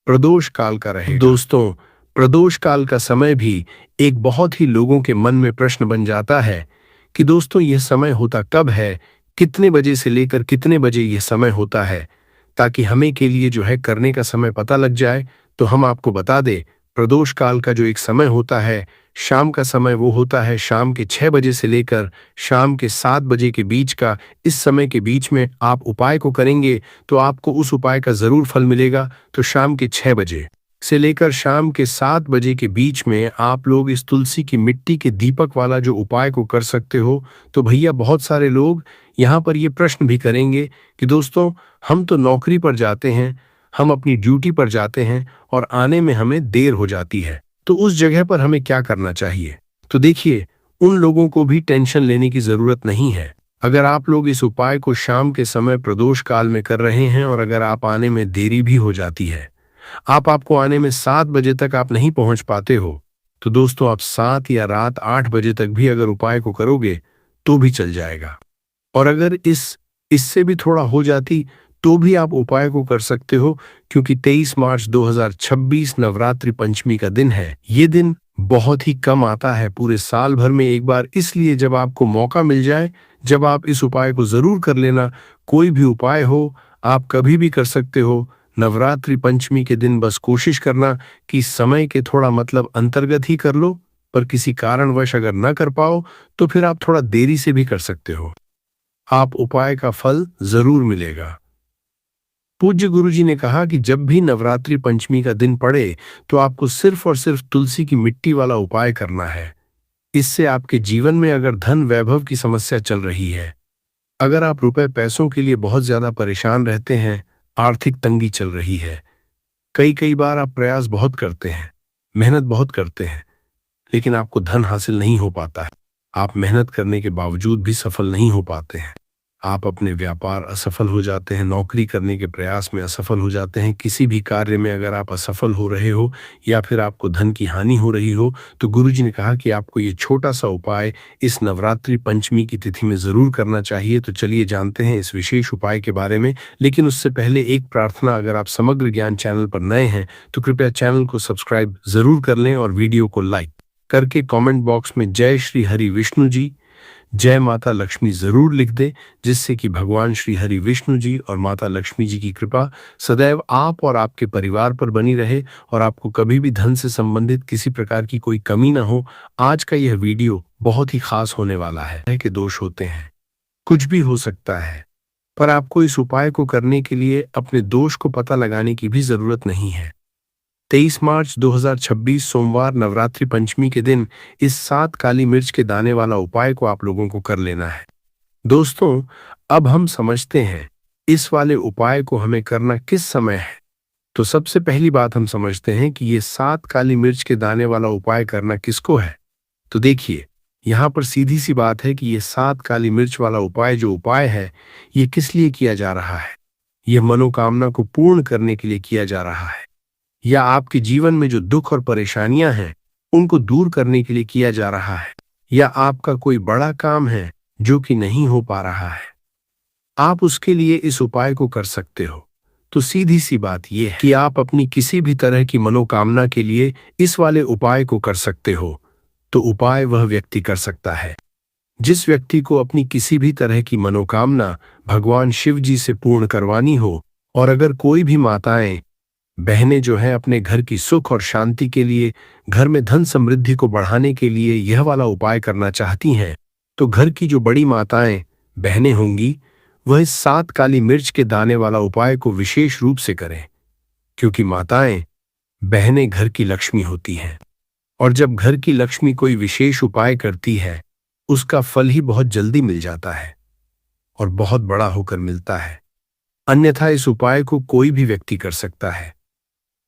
प्रदोष काल का रहेगा। दोस्तों, प्रदोष काल का समय भी एक बहुत ही लोगों के मन में प्रश्न बन जाता है कि दोस्तों यह समय होता कब है, कितने बजे से लेकर कितने बजे यह समय होता है, ताकि हमें के लिए जो है करने का समय पता लग जाए। तो हम आपको बता दें, प्रदोष काल का जो एक समय होता है, शाम का समय, वो होता है शाम के 6 बजे से लेकर शाम के 7 बजे के बीच का। इस समय के बीच में आप उपाय को करेंगे तो आपको उस उपाय का जरूर फल मिलेगा। तो शाम के 6 बजे से लेकर शाम के 7 बजे के बीच में आप लोग इस तुलसी की मिट्टी के दीपक वाला जो उपाय को कर सकते हो। तो भैया, बहुत सारे लोग यहाँ पर ये प्रश्न भी करेंगे कि दोस्तों हम तो नौकरी पर जाते हैं, हम अपनी ड्यूटी पर जाते हैं और आने में हमें देर हो जाती है, तो उस जगह पर हमें क्या करना चाहिए। तो देखिए, उन लोगों को भी टेंशन लेने की जरूरत नहीं है। अगर आप लोग इस उपाय को शाम के समय प्रदोष काल में कर रहे हैं, और अगर आप आने में देरी भी हो जाती है, आपको आने में 7 बजे तक आप नहीं पहुंच पाते हो, तो दोस्तों आप 7 या रात 8 बजे तक भी अगर उपाय को करोगे तो भी चल जाएगा। और अगर इससे भी थोड़ा हो जाती तो भी आप उपाय को कर सकते हो, क्योंकि 23 मार्च 2026 नवरात्रि पंचमी का दिन है। ये दिन बहुत ही कम आता है पूरे साल भर में एक बार, इसलिए जब आपको मौका मिल जाए, जब आप इस उपाय को जरूर कर लेना। कोई भी उपाय हो, आप कभी भी कर सकते हो। नवरात्रि पंचमी के दिन बस कोशिश करना कि समय के थोड़ा मतलब अंतर्गत ही कर लो। पर किसी कारणवश अगर न कर पाओ तो फिर आप थोड़ा देरी से भी कर सकते हो, आप उपाय का फल जरूर मिलेगा। पूज्य गुरुजी ने कहा कि जब भी नवरात्रि पंचमी का दिन पड़े तो आपको सिर्फ और सिर्फ तुलसी की मिट्टी वाला उपाय करना है। इससे आपके जीवन में अगर धन वैभव की समस्या चल रही है, अगर आप रुपए पैसों के लिए बहुत ज्यादा परेशान रहते हैं, आर्थिक तंगी चल रही है, कई कई बार आप प्रयास बहुत करते हैं, मेहनत बहुत करते हैं, लेकिन आपको धन हासिल नहीं हो पाता है। आप मेहनत करने के बावजूद भी सफल नहीं हो पाते हैं। आप अपने व्यापार असफल हो जाते हैं, नौकरी करने के प्रयास में असफल हो जाते हैं, किसी भी कार्य में अगर आप असफल हो रहे हो या फिर आपको धन की हानि हो रही हो, तो गुरुजी ने कहा कि आपको ये छोटा सा उपाय इस नवरात्रि पंचमी की तिथि में जरूर करना चाहिए। तो चलिए जानते हैं इस विशेष उपाय के बारे में। लेकिन उससे पहले एक प्रार्थना, अगर आप समग्र ज्ञान चैनल पर नए हैं तो कृपया चैनल को सब्सक्राइब जरूर कर लें और वीडियो को लाइक करके कमेंट बॉक्स में जय श्री हरि विष्णु जी, जय माता लक्ष्मी जरूर लिख दे, जिससे कि भगवान श्री हरि विष्णु जी और माता लक्ष्मी जी की कृपा सदैव आप और आपके परिवार पर बनी रहे और आपको कभी भी धन से संबंधित किसी प्रकार की कोई कमी ना हो। आज का यह वीडियो बहुत ही खास होने वाला है कि दोष होते हैं, कुछ भी हो सकता है, पर आपको इस उपाय को करने के लिए अपने दोष को पता लगाने की भी जरूरत नहीं है। 23 मार्च 2026 सोमवार नवरात्रि पंचमी के दिन इस 7 काली मिर्च के दाने वाला उपाय को आप लोगों को कर लेना है। दोस्तों, अब हम समझते हैं इस वाले उपाय को हमें करना किस समय है। तो सबसे पहली बात हम समझते हैं कि ये 7 काली मिर्च के दाने वाला उपाय करना किसको है। तो देखिए, यहाँ पर सीधी सी बात है कि ये 7 काली मिर्च वाला उपाय जो उपाय है, ये किस लिए किया जा रहा है। यह मनोकामना को पूर्ण करने के लिए किया जा रहा है, या आपके जीवन में जो दुख और परेशानियां हैं उनको दूर करने के लिए किया जा रहा है, या आपका कोई बड़ा काम है जो कि नहीं हो पा रहा है, आप उसके लिए इस उपाय को कर सकते हो। तो सीधी सी बात यह है कि आप अपनी किसी भी तरह की मनोकामना के लिए इस वाले उपाय को कर सकते हो। तो उपाय वह व्यक्ति कर सकता है जिस व्यक्ति को अपनी किसी भी तरह की मनोकामना भगवान शिव जी से पूर्ण करवानी हो। और अगर कोई भी माताएं बहनें जो हैं अपने घर की सुख और शांति के लिए, घर में धन समृद्धि को बढ़ाने के लिए यह वाला उपाय करना चाहती हैं, तो घर की जो बड़ी माताएं बहनें होंगी वह इस 7 काली मिर्च के दाने वाला उपाय को विशेष रूप से करें, क्योंकि माताएं बहनें घर की लक्ष्मी होती हैं। और जब घर की लक्ष्मी कोई विशेष उपाय करती है, उसका फल ही बहुत जल्दी मिल जाता है और बहुत बड़ा होकर मिलता है। अन्यथा इस उपाय को कोई भी व्यक्ति कर सकता है,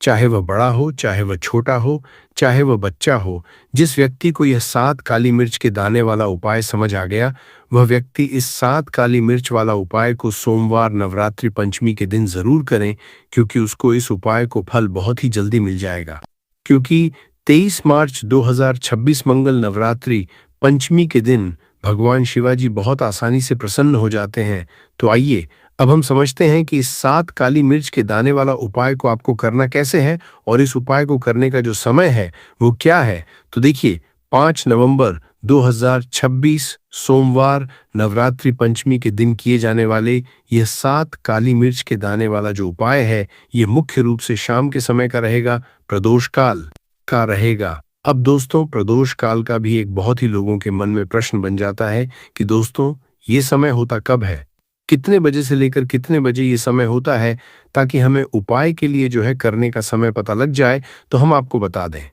चाहे वह बड़ा हो, चाहे वह छोटा हो, चाहे वह बच्चा हो। जिस व्यक्ति को यह 7 काली मिर्च के दाने वाला उपाय समझ आ गया, वह व्यक्ति इस 7 काली मिर्च वाला उपाय को सोमवार नवरात्रि पंचमी के दिन जरूर करें, क्योंकि उसको इस उपाय को फल बहुत ही जल्दी मिल जाएगा। क्योंकि 23 मार्च 2026 मंगल नवरात्रि पंचमी के दिन भगवान शिवाजी बहुत आसानी से प्रसन्न हो जाते हैं। तो आइए अब हम समझते हैं कि इस 7 काली मिर्च के दाने वाला उपाय को आपको करना कैसे है और इस उपाय को करने का जो समय है वो क्या है। तो देखिए, 5 नवंबर 2026 सोमवार नवरात्रि पंचमी के दिन किए जाने वाले यह 7 काली मिर्च के दाने वाला जो उपाय है, ये मुख्य रूप से शाम के समय का रहेगा, प्रदोष काल का रहेगा। अब दोस्तों, प्रदोष काल का भी एक बहुत ही लोगों के मन में प्रश्न बन जाता है कि दोस्तों ये समय होता कब है, कितने बजे से लेकर कितने बजे ये समय होता है, ताकि हमें उपाय के लिए जो है करने का समय पता लग जाए। तो हम आपको बता दें,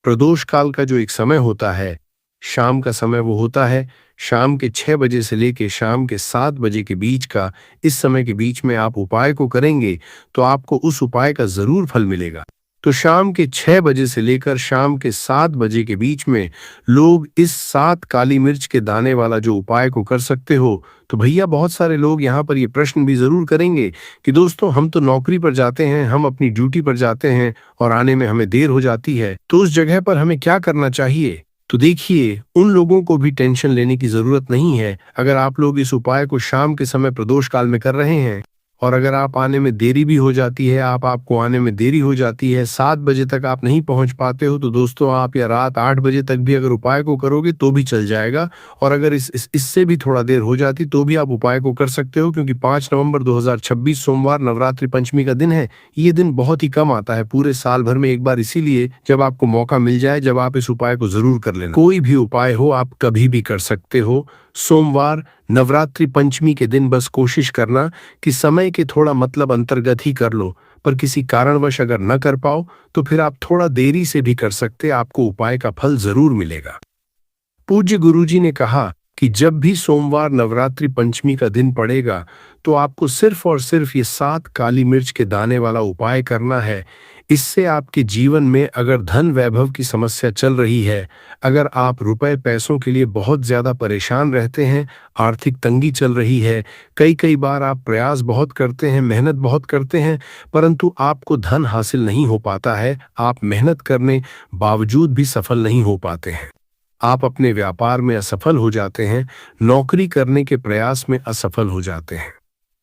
प्रदोष काल का जो एक समय होता है, शाम का समय, वो होता है शाम के 6 बजे से लेकर शाम के 7 बजे के बीच का। इस समय के बीच में आप उपाय को करेंगे तो आपको उस उपाय का जरूर फल मिलेगा। तो शाम के 6 बजे से लेकर शाम के 7 बजे के बीच में लोग इस 7 काली मिर्च के दाने वाला जो उपाय को कर सकते हो। तो भैया, बहुत सारे लोग यहाँ पर ये प्रश्न भी जरूर करेंगे कि दोस्तों हम तो नौकरी पर जाते हैं, हम अपनी ड्यूटी पर जाते हैं और आने में हमें देर हो जाती है, तो उस जगह पर हमें क्या करना चाहिए। तो देखिए, उन लोगों को भी टेंशन लेने की जरूरत नहीं है। अगर आप लोग इस उपाय को शाम के समय प्रदोष काल में कर रहे हैं और अगर आप आने में देरी भी हो जाती है, आपको आने में देरी हो जाती है, 7 बजे तक आप नहीं पहुंच पाते हो, तो दोस्तों आप या रात 8 बजे तक भी अगर उपाय को करोगे तो भी चल जाएगा। और अगर इससे भी थोड़ा देर हो जाती तो भी आप उपाय को कर सकते हो, क्योंकि 5 नवंबर 2026 सोमवार नवरात्रि पंचमी का दिन है। ये दिन बहुत ही कम आता है पूरे साल भर में एक बार, इसीलिए जब आपको मौका मिल जाए, जब आप इस उपाय को जरूर कर लेना। कोई भी उपाय हो, आप कभी भी कर सकते हो। सोमवार नवरात्रि पंचमी के दिन बस कोशिश करना कि समय के थोड़ा मतलब अंतर्गत ही कर लो, पर किसी कारणवश अगर न कर पाओ तो फिर आप थोड़ा देरी से भी कर सकते, आपको उपाय का फल जरूर मिलेगा। पूज्य गुरुजी ने कहा कि जब भी सोमवार नवरात्रि पंचमी का दिन पड़ेगा तो आपको सिर्फ और सिर्फ ये 7 काली मिर्च के दाने वाला उपाय करना है। इससे आपके जीवन में अगर धन वैभव की समस्या चल रही है, अगर आप रुपए पैसों के लिए बहुत ज्यादा परेशान रहते हैं, आर्थिक तंगी चल रही है, कई कई बार आप प्रयास बहुत करते हैं, मेहनत बहुत करते हैं, परंतु आपको धन हासिल नहीं हो पाता है, आप मेहनत करने बावजूद भी सफल नहीं हो पाते हैं, आप अपने व्यापार में असफल हो जाते हैं, नौकरी करने के प्रयास में असफल हो जाते हैं,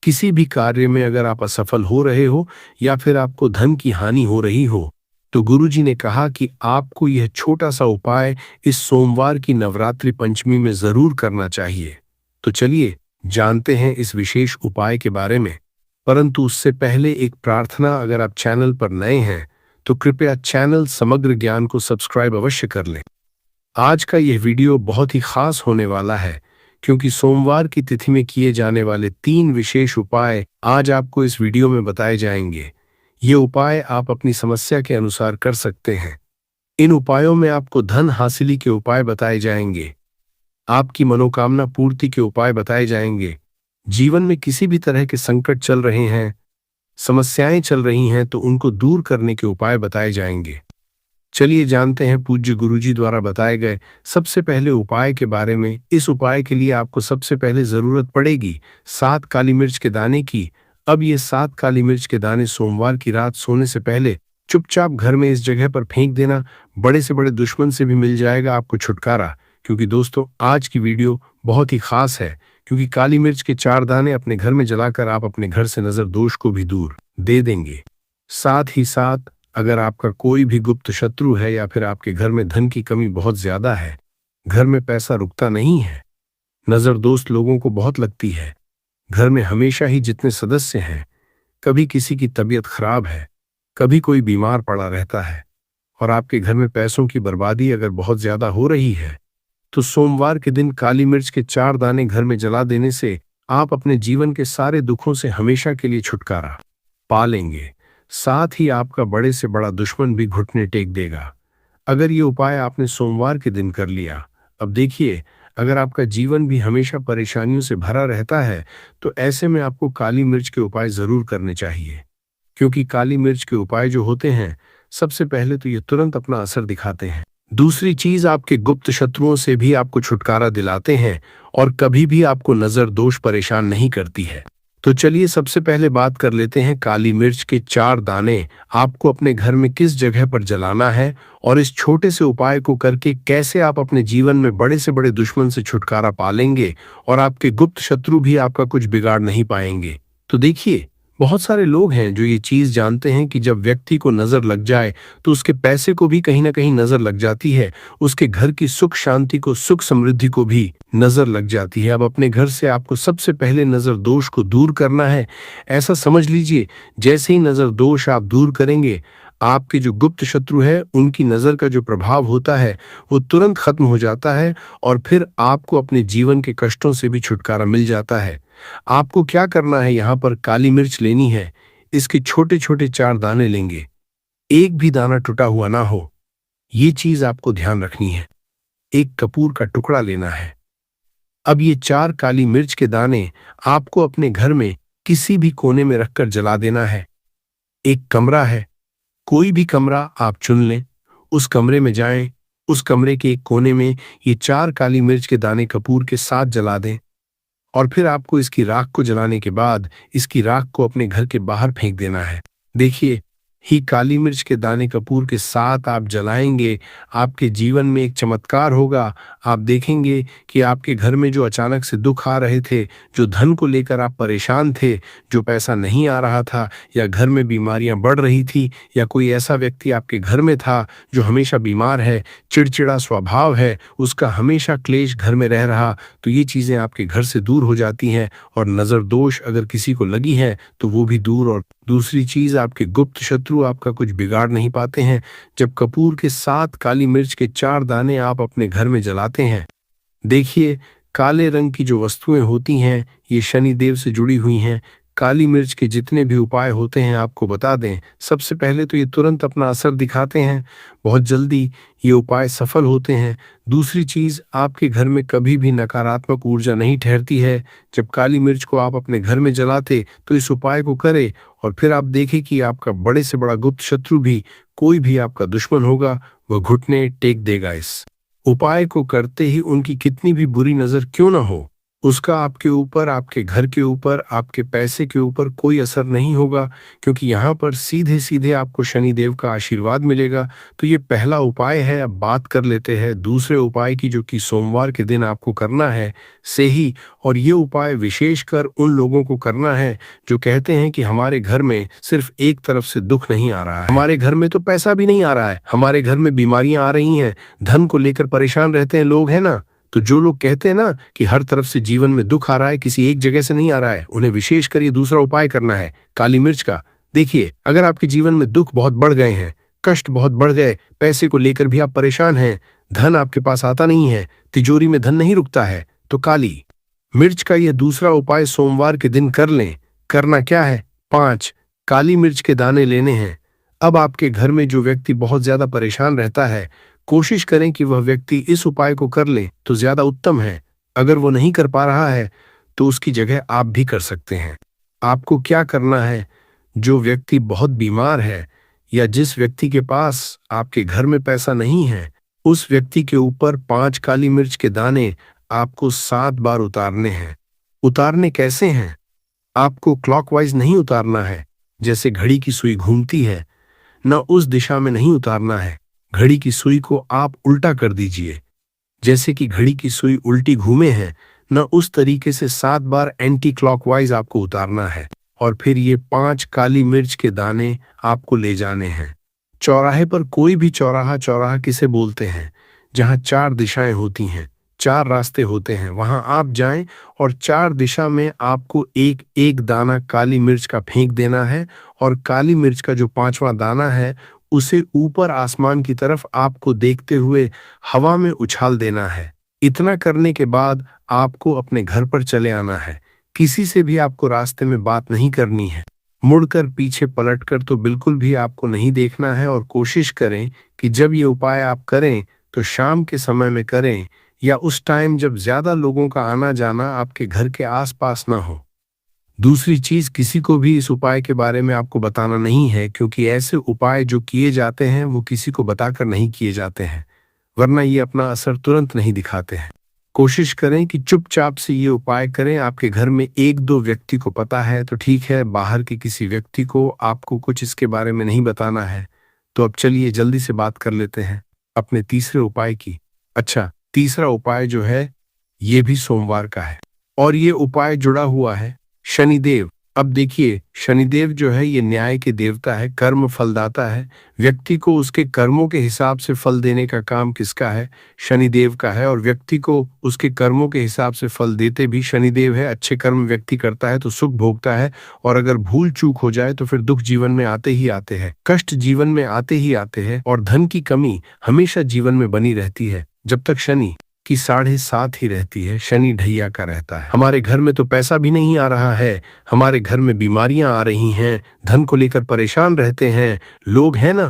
किसी भी कार्य में अगर आप असफल हो रहे हो या फिर आपको धन की हानि हो रही हो, तो गुरुजी ने कहा कि आपको यह छोटा सा उपाय इस सोमवार की नवरात्रि पंचमी में जरूर करना चाहिए। तो चलिए जानते हैं इस विशेष उपाय के बारे में। परंतु उससे पहले एक प्रार्थना, अगर आप चैनल पर नए हैं तो कृपया चैनल समग्र ज्ञान को सब्सक्राइब अवश्य कर लें। आज का यह वीडियो बहुत ही खास होने वाला है क्योंकि सोमवार की तिथि में किए जाने वाले 3 विशेष उपाय आज आपको इस वीडियो में बताए जाएंगे। ये उपाय आप अपनी समस्या के अनुसार कर सकते हैं। इन उपायों में आपको धन हासिली के उपाय बताए जाएंगे, आपकी मनोकामना पूर्ति के उपाय बताए जाएंगे। जीवन में किसी भी तरह के संकट चल रहे हैं, समस्याएं चल रही हैं, तो उनको दूर करने के उपाय बताए जाएंगे। चलिए जानते हैं पूज्य गुरुजी द्वारा बताए गए सबसे पहले उपाय के बारे में। इस उपाय के लिए आपको सबसे पहले जरूरत पड़ेगी 7 काली मिर्च के दाने की। अब ये 7 काली मिर्च के दाने सोमवार की रात सोने से पहले चुपचाप घर में इस जगह पर फेंक देना। बड़े से बड़े दुश्मन से भी मिल जाएगा आपको छुटकारा। क्योंकि दोस्तों आज की वीडियो बहुत ही खास है, क्योंकि काली मिर्च के 4 दाने अपने घर में जलाकर आप अपने घर से नजर दोष को भी दूर दे देंगे। साथ ही साथ अगर आपका कोई भी गुप्त शत्रु है या फिर आपके घर में धन की कमी बहुत ज्यादा है, घर में पैसा रुकता नहीं है, नजर दोस्त लोगों को बहुत लगती है, घर में हमेशा ही जितने सदस्य हैं, कभी किसी की तबीयत खराब है, कभी कोई बीमार पड़ा रहता है और आपके घर में पैसों की बर्बादी अगर बहुत ज्यादा हो रही है, तो सोमवार के दिन काली मिर्च के 4 दाने घर में जला देने से आप अपने जीवन के सारे दुखों से हमेशा के लिए छुटकारा पा लेंगे। साथ ही आपका बड़े से बड़ा दुश्मन भी घुटने टेक देगा अगर ये उपाय आपने सोमवार के दिन कर लिया। अब देखिए, अगर आपका जीवन भी हमेशा परेशानियों से भरा रहता है तो ऐसे में आपको काली मिर्च के उपाय जरूर करने चाहिए, क्योंकि काली मिर्च के उपाय जो होते हैं, सबसे पहले तो ये तुरंत अपना असर दिखाते हैं, दूसरी चीज आपके गुप्त शत्रुओं से भी आपको छुटकारा दिलाते हैं और कभी भी आपको नजर दोष परेशान नहीं करती है। तो चलिए सबसे पहले बात कर लेते हैं काली मिर्च के 4 दाने आपको अपने घर में किस जगह पर जलाना है और इस छोटे से उपाय को करके कैसे आप अपने जीवन में बड़े से बड़े दुश्मन से छुटकारा पालेंगे और आपके गुप्त शत्रु भी आपका कुछ बिगाड़ नहीं पाएंगे। तो देखिए, बहुत सारे लोग हैं जो ये चीज जानते हैं कि जब व्यक्ति को नजर लग जाए तो उसके पैसे को भी कहीं ना कहीं नजर लग जाती है, उसके घर की सुख शांति को, सुख समृद्धि को भी नजर लग जाती है। अब अपने घर से आपको सबसे पहले नजर दोष को दूर करना है। ऐसा समझ लीजिए, जैसे ही नजर दोष आप दूर करेंगे, आपके जो गुप्त शत्रु है उनकी नजर का जो प्रभाव होता है वो तुरंत खत्म हो जाता है और फिर आपको अपने जीवन के कष्टों से भी छुटकारा मिल जाता है। आपको क्या करना है, यहाँ पर काली मिर्च लेनी है, इसके छोटे छोटे 4 दाने लेंगे, एक भी दाना टूटा हुआ ना हो, ये चीज आपको ध्यान रखनी है। एक कपूर का टुकड़ा लेना है। अब ये 4 काली मिर्च के दाने आपको अपने घर में किसी भी कोने में रखकर जला देना है। एक कमरा है, कोई भी कमरा आप चुन लें, उस कमरे में जाएं, उस कमरे के एक कोने में ये 4 काली मिर्च के दाने कपूर के साथ जला दें और फिर आपको इसकी राख को जलाने के बाद इसकी राख को अपने घर के बाहर फेंक देना है। देखिए, ही काली मिर्च के दाने कपूर के साथ आप जलाएंगे, आपके जीवन में एक चमत्कार होगा। आप देखेंगे कि आपके घर में जो अचानक से दुख आ रहे थे, जो धन को लेकर आप परेशान थे, जो पैसा नहीं आ रहा था, या घर में बीमारियां बढ़ रही थी, या कोई ऐसा व्यक्ति आपके घर में था जो हमेशा बीमार है, चिड़चिड़ा स्वभाव है, उसका हमेशा क्लेश घर में रह रहा, तो ये चीजें आपके घर से दूर हो जाती हैं और नजर दोष अगर किसी को लगी है तो वो भी दूर। और दूसरी चीज, आपके गुप्त शत्रु आपका कुछ बिगाड़ नहीं पाते हैं। जब कपूर के 7 काली मिर्च के 4 दाने आप अपने घर में जलाते हैं, देखिए, काले रंग की जो वस्तुएं होती हैं ये शनि देव से जुड़ी हुई हैं। काली मिर्च के जितने भी उपाय होते हैं आपको बता दें, सबसे पहले तो ये तुरंत अपना असर दिखाते हैं, बहुत जल्दी ये उपाय सफल होते हैं। दूसरी चीज़, आपके घर में कभी भी नकारात्मक ऊर्जा नहीं ठहरती है। जब काली मिर्च को आप अपने घर में जलाते तो इस उपाय को करें और फिर आप देखें कि आपका बड़े से बड़ा गुप्त शत्रु भी, कोई भी आपका दुश्मन होगा, वह घुटने टेक देगा। इस उपाय को करते ही उनकी कितनी भी बुरी नज़र क्यों ना हो, उसका आपके ऊपर, आपके घर के ऊपर, आपके पैसे के ऊपर कोई असर नहीं होगा, क्योंकि यहाँ पर सीधे सीधे आपको शनिदेव का आशीर्वाद मिलेगा। तो ये पहला उपाय है। अब बात कर लेते हैं दूसरे उपाय की, जो कि सोमवार के दिन आपको करना है से ही। और ये उपाय विशेषकर उन लोगों को करना है जो कहते हैं कि हमारे घर में सिर्फ एक तरफ से दुख नहीं आ रहा है, हमारे घर में तो पैसा भी नहीं आ रहा है, हमारे घर में बीमारियां आ रही हैं, धन को लेकर परेशान रहते हैं लोग, है ना। तो जो लोग कहते हैं ना कि हर तरफ से जीवन में दुख आ रहा है, किसी एक जगह से नहीं आ रहा है, उन्हें विशेषकर ये दूसरा उपाय करना है काली मिर्च का। देखिए, अगर आपके जीवन में दुख बहुत बढ़ गए हैं, कष्ट बहुत बढ़ गए, पैसे को लेकर भी आप परेशान हैं, धन आपके पास आता नहीं है, तिजोरी में धन नहीं रुकता है, तो काली मिर्च का यह दूसरा उपाय सोमवार के दिन कर लें। करना क्या है? 5 काली मिर्च के दाने लेने हैं। अब आपके घर में जो व्यक्ति बहुत ज्यादा परेशान रहता है, कोशिश करें कि वह व्यक्ति इस उपाय को कर ले तो ज्यादा उत्तम है। अगर वो नहीं कर पा रहा है तो उसकी जगह आप भी कर सकते हैं। आपको क्या करना है? जो व्यक्ति बहुत बीमार है या जिस व्यक्ति के पास आपके घर में पैसा नहीं है, उस व्यक्ति के ऊपर 5 काली मिर्च के दाने आपको 7 बार उतारने हैं। उतारने कैसे हैं? आपको क्लॉकवाइज नहीं उतारना है, जैसे घड़ी की सुई घूमती है, न उस दिशा में नहीं उतारना है। घड़ी की सुई को आप उल्टा कर दीजिए, जैसे कि घड़ी की सुई उल्टी घूमे है, न उस तरीके से 7 बार एंटी क्लॉकवाइज आपको उतारना है। और फिर ये 5 काली मिर्च के दाने आपको ले जाने हैं चौराहे पर। कोई भी चौराहा, चौराहा किसे बोलते हैं? जहां 4 दिशाएं होती हैं, 4 रास्ते होते हैं, वहां आप जाएं और 4 दिशा में आपको एक एक दाना काली मिर्च का फेंक देना है। और काली मिर्च का जो 5वां दाना है, उसे ऊपर आसमान की तरफ आपको देखते हुए हवा में उछाल देना है। इतना करने के बाद आपको अपने घर पर चले आना है। किसी से भी आपको रास्ते में बात नहीं करनी है, मुड़कर पीछे पलटकर तो बिल्कुल भी आपको नहीं देखना है। और कोशिश करें कि जब ये उपाय आप करें तो शाम के समय में करें, या उस टाइम जब ज्यादा लोगों का आना जाना आपके घर के आसपास ना हो। दूसरी चीज, किसी को भी इस उपाय के बारे में आपको बताना नहीं है, क्योंकि ऐसे उपाय जो किए जाते हैं वो किसी को बताकर नहीं किए जाते हैं, वरना ये अपना असर तुरंत नहीं दिखाते हैं। कोशिश करें कि चुपचाप से ये उपाय करें। आपके घर में 1-2 व्यक्ति को पता है तो ठीक है, बाहर के किसी व्यक्ति को आपको कुछ इसके बारे में नहीं बताना है। तो अब चलिए जल्दी से बात कर लेते हैं अपने तीसरे उपाय की। अच्छा, तीसरा उपाय जो है ये भी सोमवार का है और ये उपाय जुड़ा हुआ है शनिदेव। अब देखिए, शनिदेव जो है ये न्याय के देवता है, कर्म फलदाता है। व्यक्ति को उसके कर्मों के हिसाब से फल देने का काम किसका है? शनिदेव का है। और व्यक्ति को उसके कर्मों के हिसाब से फल देते भी शनिदेव है। अच्छे कर्म व्यक्ति करता है तो सुख भोगता है, और अगर भूल चूक हो जाए तो फिर दुख जीवन में आते ही आते हैं, कष्ट जीवन में आते ही आते हैं, और धन की कमी हमेशा जीवन में बनी रहती है जब तक शनि की 7.5 ही रहती है। शनि ढैया का रहता है। हमारे घर में तो पैसा भी नहीं आ रहा है, हमारे घर में बीमारियां आ रही हैं, धन को लेकर परेशान रहते हैं लोग, है ना।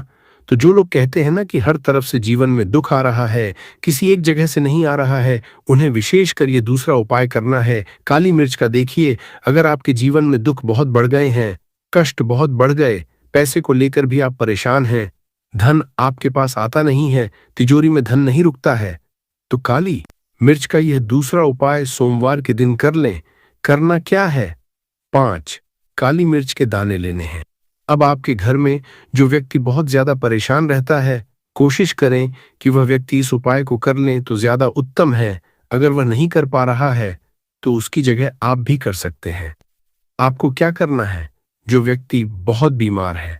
तो जो लोग कहते हैं ना कि हर तरफ से जीवन में दुख आ रहा है, किसी एक जगह से नहीं आ रहा है, उन्हें विशेषकर ये दूसरा उपाय करना है काली मिर्च का। देखिए, अगर आपके जीवन में दुख बहुत बढ़ गए हैं, कष्ट बहुत बढ़ गए, पैसे को लेकर भी आप परेशान हैं, धन आपके पास आता नहीं है, तिजोरी में धन नहीं रुकता है, तो काली मिर्च का यह दूसरा उपाय सोमवार के दिन कर लें। करना क्या है? 5 काली मिर्च के दाने लेने हैं। अब आपके घर में जो व्यक्ति बहुत ज्यादा परेशान रहता है, कोशिश करें कि वह व्यक्ति इस उपाय को कर लें तो ज्यादा उत्तम है। अगर वह नहीं कर पा रहा है तो उसकी जगह आप भी कर सकते हैं। आपको क्या करना है? जो व्यक्ति बहुत बीमार है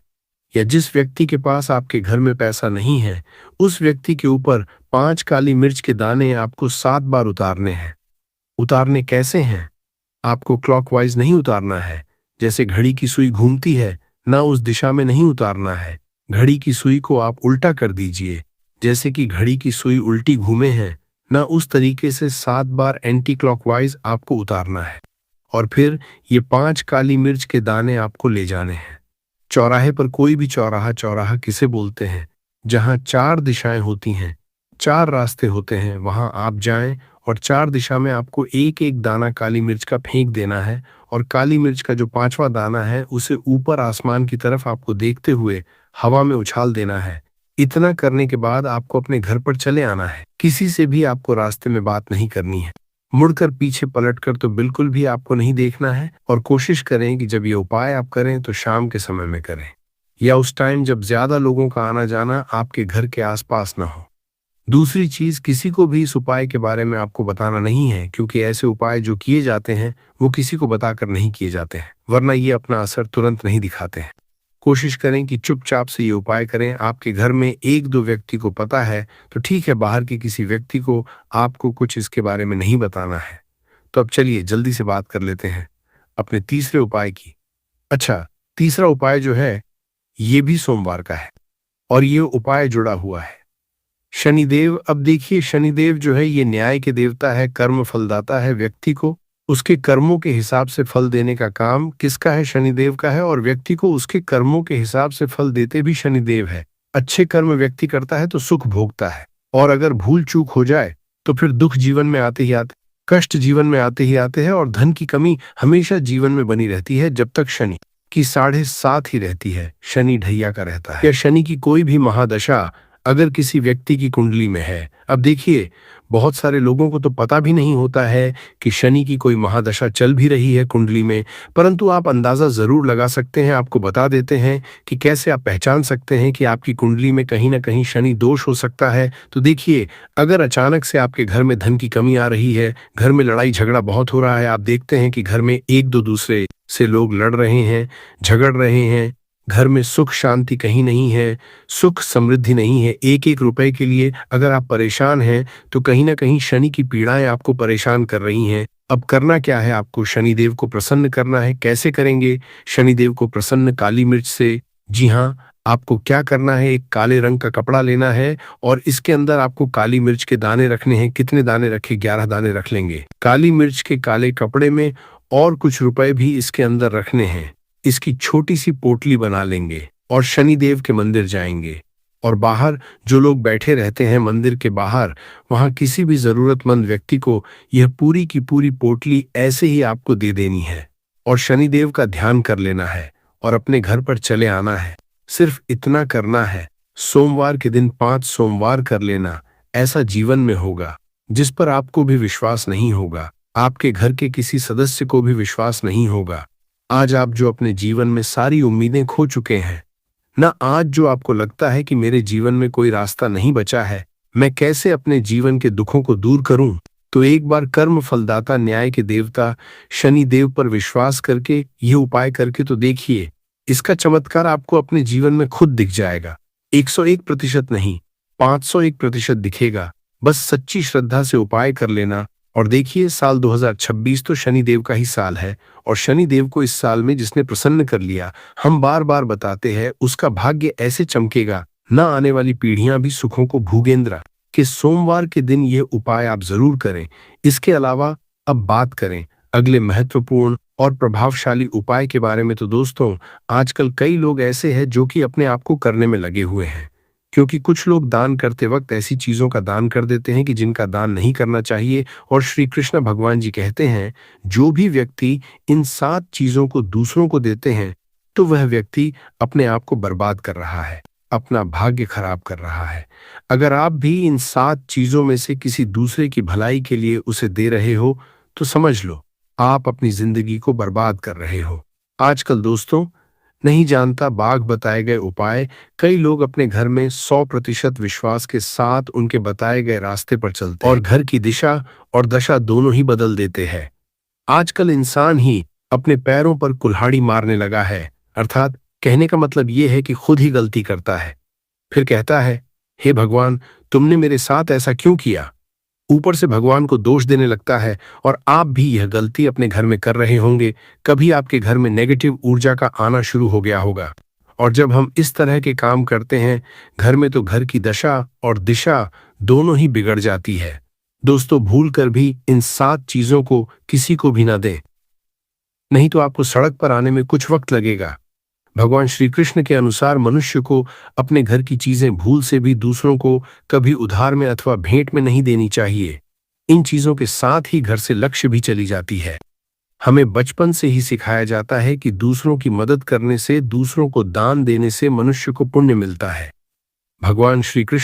या जिस व्यक्ति के पास आपके घर में पैसा नहीं है, उस व्यक्ति के ऊपर 5 काली मिर्च के दाने आपको 7 बार उतारने हैं। उतारने कैसे हैं? आपको क्लॉकवाइज नहीं उतारना है, जैसे घड़ी की सुई घूमती है, ना उस दिशा में नहीं उतारना है। घड़ी की सुई को आप उल्टा कर दीजिए, जैसे कि घड़ी की सुई उल्टी घूमे है, ना उस तरीके से 7 बार एंटी क्लॉकवाइज आपको उतारना है। और फिर ये 5 काली मिर्च के दाने आपको ले जाने हैं। चौराहे पर, कोई भी चौराहा, चौराहा किसे बोलते हैं? जहां 4 दिशाएं होती हैं, 4 रास्ते होते हैं, वहां आप जाएं और 4 दिशा में आपको एक एक दाना काली मिर्च का फेंक देना है। और काली मिर्च का जो 5वां दाना है उसे ऊपर आसमान की तरफ आपको देखते हुए हवा में उछाल देना है। इतना करने के बाद आपको अपने घर पर चले आना है। किसी से भी आपको रास्ते में बात नहीं करनी है। मुड़कर पीछे पलटकर तो बिल्कुल भी आपको नहीं देखना है। और कोशिश करें कि जब ये उपाय आप करें तो शाम के समय में करें, या उस टाइम जब ज्यादा लोगों का आना जाना आपके घर के आसपास ना हो। दूसरी चीज, किसी को भी इस उपाय के बारे में आपको बताना नहीं है, क्योंकि ऐसे उपाय जो किए जाते हैं वो किसी को बताकर नहीं किए जाते हैं, वरना ये अपना असर तुरंत नहीं दिखाते हैं। कोशिश करें कि चुपचाप से ये उपाय करें। आपके घर में 1-2 व्यक्ति को पता है तो ठीक है, बाहर के किसी व्यक्ति को आपको कुछ इसके बारे में नहीं बताना है। तो अब चलिए जल्दी से बात कर लेते हैं अपने तीसरे उपाय की। अच्छा, तीसरा उपाय जो है ये भी सोमवार का है और ये उपाय जुड़ा हुआ है शनिदेव। अब देखिए, शनिदेव जो है ये न्याय के देवता है, कर्म फलदाता है। व्यक्ति को उसके कर्मों के हिसाब से फल देने का काम किसका है? शनिदेव का है। और व्यक्ति को उसके कर्मों के हिसाब से फल देते भी शनिदेव है। अच्छे कर्म व्यक्ति करता है तो सुख भोगता है, और अगर भूल चूक हो जाए तो फिर दुख जीवन में आते ही आते, कष्ट जीवन में आते ही आते हैं, और धन की कमी हमेशा जीवन में बनी रहती है जब तक शनि की 7.5 ही रहती है। शनि ढैया का रहता है। या शनि की कोई भी महादशा अगर किसी व्यक्ति की कुंडली में है, अब देखिए बहुत सारे लोगों को तो पता भी नहीं होता है कि शनि की कोई महादशा चल भी रही है कुंडली में, परंतु आप अंदाजा जरूर लगा सकते हैं। आपको बता देते हैं कि कैसे आप पहचान सकते हैं कि आपकी कुंडली में कहीं ना कहीं शनि दोष हो सकता है। तो देखिए, अगर अचानक से आपके घर में धन की कमी आ रही है, घर में लड़ाई झगड़ा बहुत हो रहा है, आप देखते हैं कि घर में एक दो दूसरे से लोग लड़ रहे हैं, झगड़ रहे हैं, घर में सुख शांति कहीं नहीं है, सुख समृद्धि नहीं है, एक एक रुपए के लिए अगर आप परेशान हैं तो कहीं ना कहीं शनि की पीड़ाएं आपको परेशान कर रही हैं। अब करना क्या है? आपको शनिदेव को प्रसन्न करना है। कैसे करेंगे शनिदेव को प्रसन्न? काली मिर्च से। जी हाँ, आपको क्या करना है, एक काले रंग का कपड़ा लेना है और इसके अंदर आपको काली मिर्च के दाने रखने हैं। कितने दाने रखे? 11 दाने रख लेंगे काली मिर्च के काले कपड़े में, और कुछ रुपए भी इसके अंदर रखने हैं। इसकी छोटी सी पोटली बना लेंगे और शनिदेव के मंदिर जाएंगे, और बाहर जो लोग बैठे रहते हैं मंदिर के बाहर, वहां किसी भी जरूरतमंद व्यक्ति को यह पूरी की पूरी पोटली ऐसे ही आपको दे देनी है और शनिदेव का ध्यान कर लेना है और अपने घर पर चले आना है। सिर्फ इतना करना है। सोमवार के दिन 5 सोमवार कर लेना। ऐसा जीवन में होगा जिस पर आपको भी विश्वास नहीं होगा, आपके घर के किसी सदस्य को भी विश्वास नहीं होगा। आज आप जो अपने जीवन में सारी उम्मीदें खो चुके हैं ना, आज जो आपको लगता है कि मेरे जीवन में कोई रास्ता नहीं बचा है, मैं कैसे अपने जीवन के दुखों को दूर करूं, तो एक बार कर्म फलदाता न्याय के देवता शनि देव पर विश्वास करके ये उपाय करके तो देखिए, इसका चमत्कार आपको अपने जीवन में खुद दिख जाएगा। 101% नहीं, 501% दिखेगा। बस सच्ची श्रद्धा से उपाय कर लेना। और देखिए, साल 2026 तो शनिदेव का ही साल है, और शनिदेव को इस साल में जिसने प्रसन्न कर लिया, हम बार बार बताते हैं, उसका भाग्य ऐसे चमकेगा, ना आने वाली पीढ़ियां भी सुखों को भूगेंद्रा। कि सोमवार के दिन ये उपाय आप जरूर करें। इसके अलावा अब बात करें अगले महत्वपूर्ण और प्रभावशाली उपाय के बारे में, तो दोस्तों आजकल कई लोग ऐसे हैं जो कि अपने आप को करने में लगे हुए हैं, क्योंकि कुछ लोग दान करते वक्त ऐसी चीजों का दान कर देते हैं कि जिनका दान नहीं करना चाहिए। और श्री कृष्ण भगवान जी कहते हैं, जो भी व्यक्ति इन 7 चीजों को दूसरों को देते हैं तो वह व्यक्ति अपने आप को बर्बाद कर रहा है, अपना भाग्य खराब कर रहा है। अगर आप भी इन 7 चीजों में से किसी दूसरे की भलाई के लिए उसे दे रहे हो तो समझ लो आप अपनी जिंदगी को बर्बाद कर रहे हो। आजकल दोस्तों नहीं जानता बाघ बताए गए उपाय, कई लोग अपने घर में 100% विश्वास के साथ उनके बताए गए रास्ते पर चलते और घर की दिशा और दशा दोनों ही बदल देते हैं। आजकल इंसान ही अपने पैरों पर कुल्हाड़ी मारने लगा है, अर्थात कहने का मतलब ये है कि खुद ही गलती करता है, फिर कहता है, हे भगवान तुमने मेरे साथ ऐसा क्यों किया। ऊपर से भगवान को दोष देने लगता है। और आप भी यह गलती अपने घर में कर रहे होंगे। कभी आपके घर में नेगेटिव ऊर्जा का आना शुरू हो गया होगा, और जब हम इस तरह के काम करते हैं घर में, तो घर की दशा और दिशा दोनों ही बिगड़ जाती है। दोस्तों भूल कर भी इन 7 चीजों को किसी को भी ना दें। नहीं तो आपको सड़क पर आने में कुछ वक्त लगेगा। भगवान श्री कृष्ण के अनुसार मनुष्य को अपने घर की चीजें भूल से भी दूसरों को कभी उधार में अथवा भेंट में नहीं देनी चाहिए। इन चीजों के साथ ही घर से लक्ष्य भी चली जाती है। हमें बचपन से ही सिखाया जाता है कि दूसरों की मदद करने से, दूसरों को दान देने से मनुष्य को पुण्य मिलता है। भगवान श्री कृष्ण